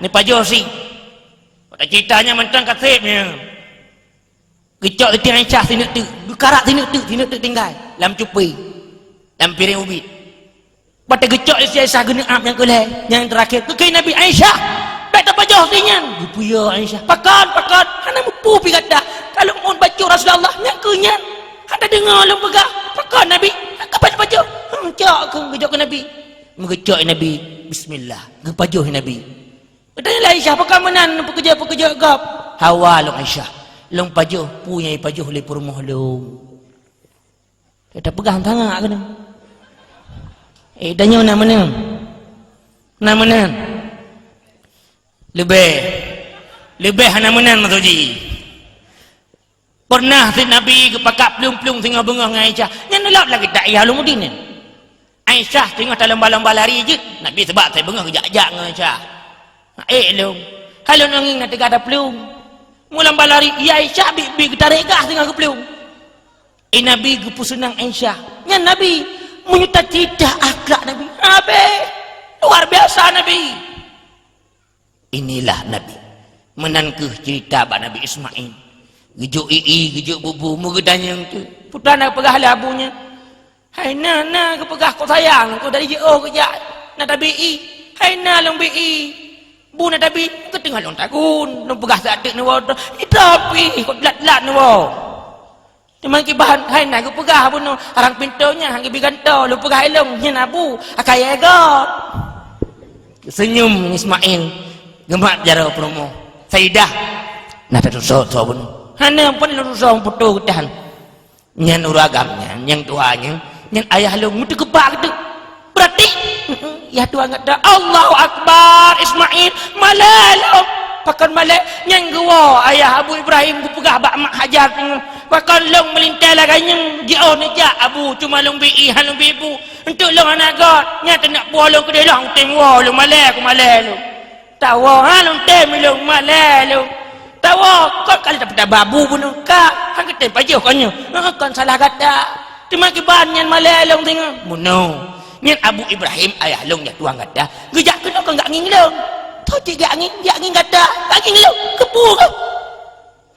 Ini Pak Josi. Pada ceritanya mentang kasibnya. Gecok Siti Aisyah sini tu. Karak sini tu tinggal. Dalam cupi. Dalam piring ubit. Pada gecok Siti Aisyah gena up yang kelih. Yang terakhir. Kekai Nabi Aisyah. Baik tak Pak Josi nya. Gupu ya Aisyah. Pakan. Hana mupu pergi kata. Kalau mau baca Rasulullah. Yang kenyan. Ada dengar lu pegang. Pakai Nabi. Kapan baca? Cak ke gejok ke Nabi. Mengejok Nabi. Bismillah. Gepajuh Nabi. Tanya Aisyah, apakah menan pekerja gap? Hawa lu Aisyah. Long pajuh punya pajuh le perumah lu. Kita pegang tangan kena. Tanya nak mana? Nak mana? Lebih hana menan matuji. Pernah si Nabi kepakat pelung-pelung tengah bengah dengan Aisyah. Yang nelap lagi tak iya Alumuddin ni. Aisyah tengah dalam lomba lari je. Nabi sebab saya bengah kejak-kejak dengan Aisyah. Long. Kalau nanging nak tegak ada pelung. Mula lomba lari. Ya Aisyah bi tarik gas tengah ke pelung. Nabi gepu senang Aisyah. Yang Nabi menyuta tidak akhlak Nabi. Luar biasa Nabi. Nabi menangkeh cerita bak Nabi Ismail gejuk gejuk bubu mugedanya tu putana pegah labunya hai na ke pegah kau sayang kau dari jauh kerja na tabi hai na long bi bu na tabi ke tengah long takun long pegah sadik ni wa tapi kau lat ni wa memang kibahan hai na ke pegah pun arang pintunya hang bi ganto lu pegah elong nya nabu akai egot senyum Ismail gemak jaro promo Saidah nah tu so pun hana pun lu so putu tahan nyan uragamnya yang tuanya yang ayah lu mutu gebak tu berarti ya tua ngada Allahu Akbar Ismail malalu pakan malak yang gua ayah Abu Ibrahim ku pegah bak mak hajar pakan long melintai laganya jauh ni ja abu cuma long bi halong bi bu untuk long anak god nyata nak bolong ke dia long tengwa long malak ku malak lu tawa halong tem long malak lu tawa kau kali dapat babu pun ka hang ketem pajau kannya kan salah kata terima kiban nyan malak long tengah muno nyan Abu Ibrahim ayah long ya tuang kata gejak kena kau enggak nging long tu tiga angin kata tak nging long kepu kau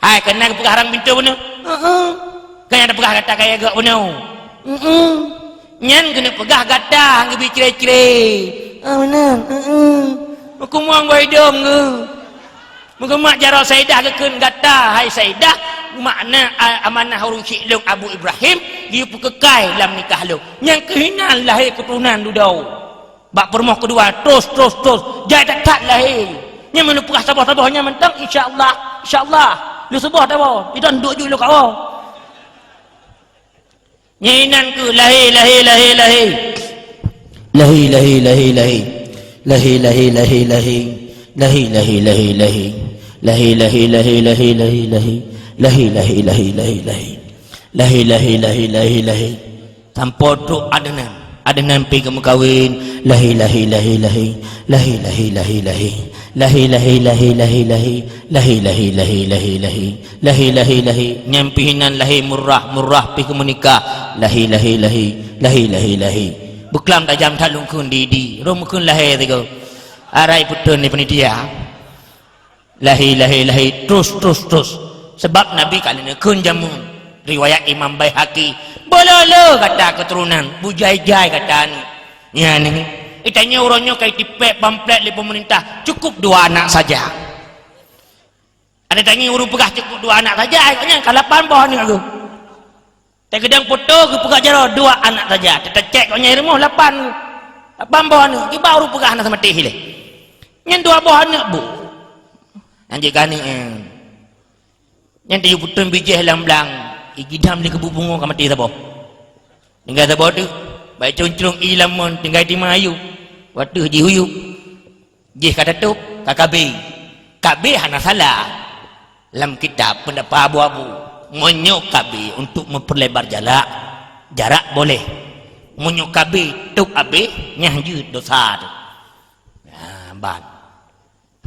hai kena ke pegarang pintu pun kaya ada pegah kata kaya gak punya nyan kena pegah kata hang bi cire-cire mana aku muang gua hidung ke muka jaro Saidah ke kun kata hai Saidah makna amanah urung Syilung Abu Ibrahim dia pekekai dalam nikah lu yang kehinan lahir keturunan dudau bak permoh kedua terus jai dekat lahir yang menu pegah sabah-sabahnya mentang insyaallah lu sebuah dah bawa itu duduk je lu kau nyinan ke lahir tanpa duk adenan pergi ke kawin lahi nyampihinan lahi murah pergi ke menikah lahi beklam tajam talung kun di rom kun lahi tiga arai putun ni penitia lahi terus sebab Nabi kali ni kun jamu riwayat Imam Baihaqi bololo kata keturunan bujai-jai kata ni ya ni itanya orangnya kai tipek pamflet di pemerintah cukup 2 anak saja ada tanya urus pegah cukup 2 anak saja katanya kalapan bawah ni aku tak gedang foto ke pegah jaro 2 anak saja kita cek kau nyai rumah 8 bawah ni iba urus pegah anak sama teh le nyen 2 bawah ni bu anjing gani nyen dia putun bijih lam-lang igidam di kebu bungo ka mati sabo tinggal sabo tu baik concrong ilamon tinggal di mayu waktu ji huyu ji kata tu kakabe kabe hana salah dalam kitab pendapat abu-abu monyok kabe untuk memperlebar jarak boleh monyok kabe tuk abe nyahju dosa tu ban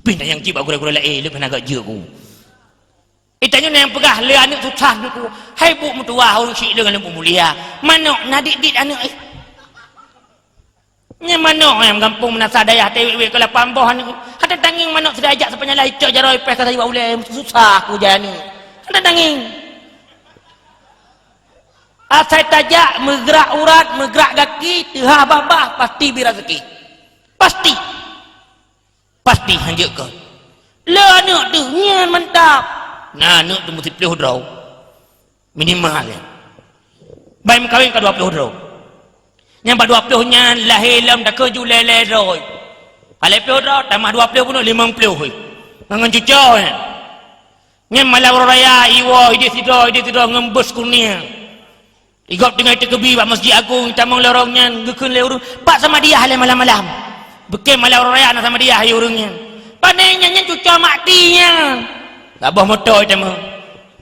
pindah yang cibak gura-gura le pernah agak je ku itanya yang pegah le anak susah ni ku hai bu mutua urus si dengan lembu mulia manok nadik-dik anak nya manok yang kampung menasa dayah TWW ke lapan bawah ni ada tanging manok sudah ajak sepanjang lai cok jaroi pes kata ibu ulai susah ku jani ada tanging asai tajak bergerak urat bergerak kaki tehah babah pasti birazeki pasti hanjak ke le anak tu nyan mantap nah anak tu mesti pelih draw minimal ya baik kawin ke 20 draw yang 20 nya lahir lam dak ke julele roy kalau pelih draw tambah 20 pun 50 hoi ngan cucau ya nya malau raya iwo ide tido ngembus kunia igop dengan tekebi bak masjid agung tamang lorongnya gekeun le urung pak sama dia hale malam-malam bekem malau raya sama dia hai urungnya panenya nya cucau matinya abah motor itu mah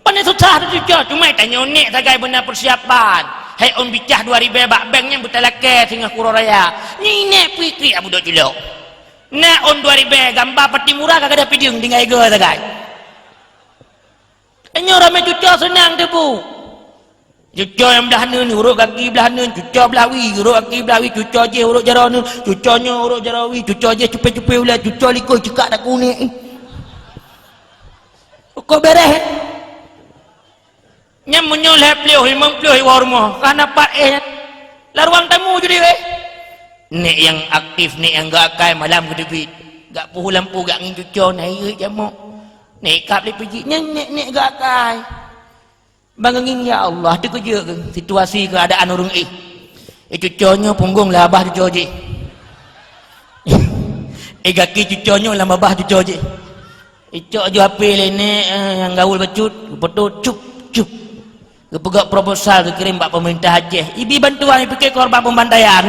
pandai susah tu juga cuma tanya unik sagai benar persiapan hai on bicah 2000 bak banknya betalake sehingga kuro raya ni nek pikir abu dok julok nak on 2000 gambar peti murah kagak ada pidung tinggal ego sagai tanya ramai cucau senang tu bu cucau yang belah ni huruf kaki belah ni cucau belawi huruf kaki belawi cucau je huruf jarau ni cucaunya huruf jarawi cucau je cupe-cupe ulah cucau likoi cekak dak kuning kok beres nya menyoleh pelih mempelih warmo karena pak lah ruang tamu jadi nek yang aktif nek yang gak kai malam ke depan gak puhu lampu gak ngin cucon air jamu nek kap li pergi nek gak kai bangangin ya Allah tu kerja ke situasi keadaan orang cuconyo punggung lah abah cuco je gaki cuconyo lah abah cuco je icok jo HP lene yang gaul becut betul cup kepegak proposal dikirim pak pemerintah Aceh ibi bantuan fikir korban pembantaian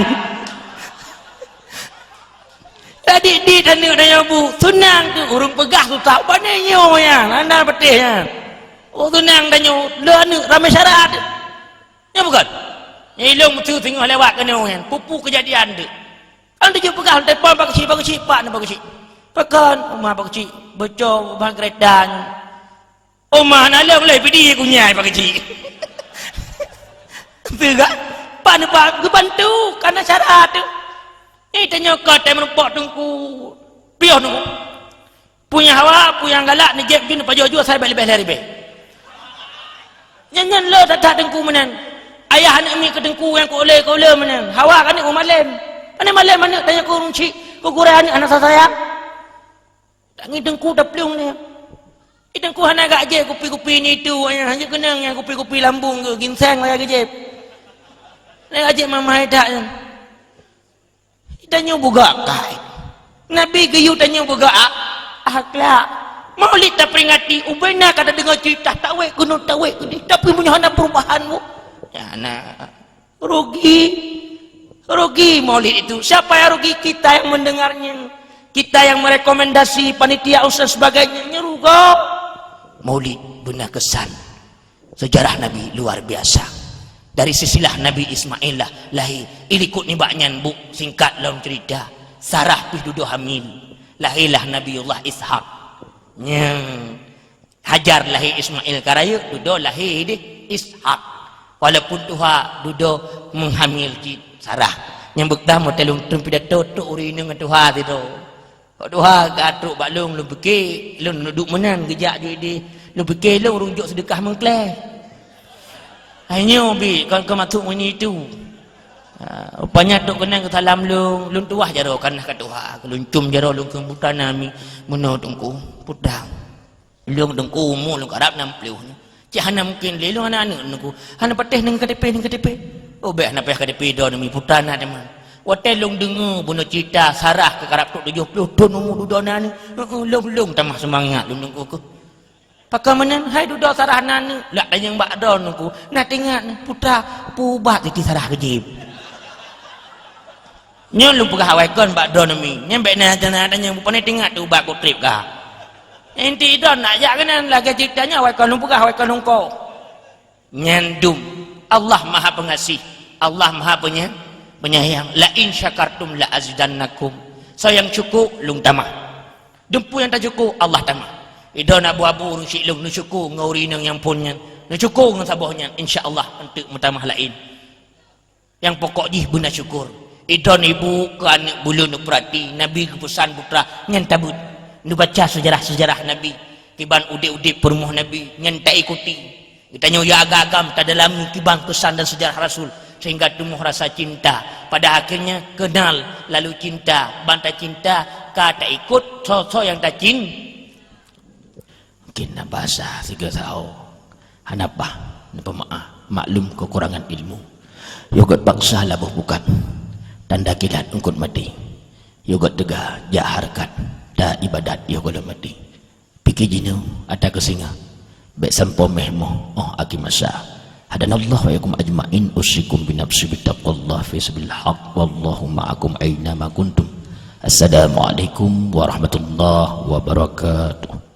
tadi di tanya bu senang tu urung pegah tu tak banyak ya anda betihnya oh senang tanya lana ramai syarat ya bukan ilmu tu tengok lewat kena kan pupu kejadian tu anda je pegah telefon pak kecil pak nak pak kecil pekan rumah pak kecil bocor bahan keretan rumah nak boleh pergi kunyai pak kecil tidak pak nak bantu karena syarat tu tanya kau tak menumpuk tungku pion tungku punya hawa punya galak ni jeb gini pajak jual saya balik lari be nyanyan lo tak tengku menan ayah anak mi ke tengku yang kau le menan hawa kan ni malam mana tanya kau runci kau kurang anak saya tak ngi tengku dah pelung ni tengku hana gak je kupi-kupi ni tu hanya kenang yang kupi-kupi lambung ke ginseng lah ke jeb ni aje mama dak tanya buka kai Nabi geyu tanya buka akhlak maulid tak peringati ubena kada dengar cerita tak wek kuno tak wek ni tapi punya hana perubahanmu ya nak rugi maulid itu siapa yang rugi kita yang mendengarnya kita yang merekomendasi panitia ustaz sebagainya nyeruga maulid benar kesan sejarah Nabi luar biasa dari sisilah Nabi Ismail lah lahir ilikut ni baknyan bu singkat dalam cerita Sarah pergi duduk hamil lahirlah Nabiullah Ishak Hajar lahir Ismail karaya duduk lahir dia Ishak walaupun Tuhan duduk menghamil Sarah yang pertama telung pidato tu urinung Tuhan itu Tuhan gatuk baklung lu fikir lu duduk menang gejak jadi lu fikir lu rujuk sedekah mengkleh hanya bi kau masuk bunyi itu rupanya tok kenang ke salam lung tuah jaro kanah ka tuah keluncum jaro lung kembutan nami meno tungku pudang lung tungku mu lung karap 60 cik hana mungkin lelung anak nungku hana patih nang KTP oh be hana payah KTP do nami putana teman hotel lung dengar bunuh cerita Sarah ke karap tok 70 ton umur dudana ni lung tamah semangat lung nungku pakai menan hai duduk Sarah nani lak tanya mbak don aku nak tengok putra pubat jadi Sarah kejib nyo lu pegah waikon mbak don mi nyembek na tanya bukan tengok tu bak ku trip ka enti don nak jak kenan lagi ceritanya waikon lu pegah waikon ko nyandum Allah Maha Pengasih Allah Maha penyayang la in syakartum la azidannakum sayang cukup lung tamah dempu yang tak cukup Allah tamah Ida nak abu-abu rusik lung nusyukur ngauri nang yang punnya nusyukur nang sabahnya insyaallah untuk mutamah lain yang pokok jih benda syukur ida ibu ke anak bulu nu perhati Nabi ke pesan putra nyen tabut nu baca sejarah-sejarah Nabi kiban udik-udik perumuh Nabi nyen tak ikuti ditanya ya agam tak dalam kiban pesan dan sejarah Rasul sehingga tumbuh rasa cinta pada akhirnya kenal lalu cinta bantai cinta kata ikut sosok yang tak cinta mungkin bahasa tiga tahu hanapah pemaaf maklum kekurangan ilmu yogat baksa labuh bukan tanda kilat ungkut mati yogat tegah jak harkat da ibadat yogat mati pikir jinu ada kesinga baik sampo mehmo aki masa hadanallahu wa yakum ajmain usikum binafsi bittaqallah fi sabilil haq wallahu ma'akum aina ma kuntum assalamualaikum warahmatullahi wabarakatuh.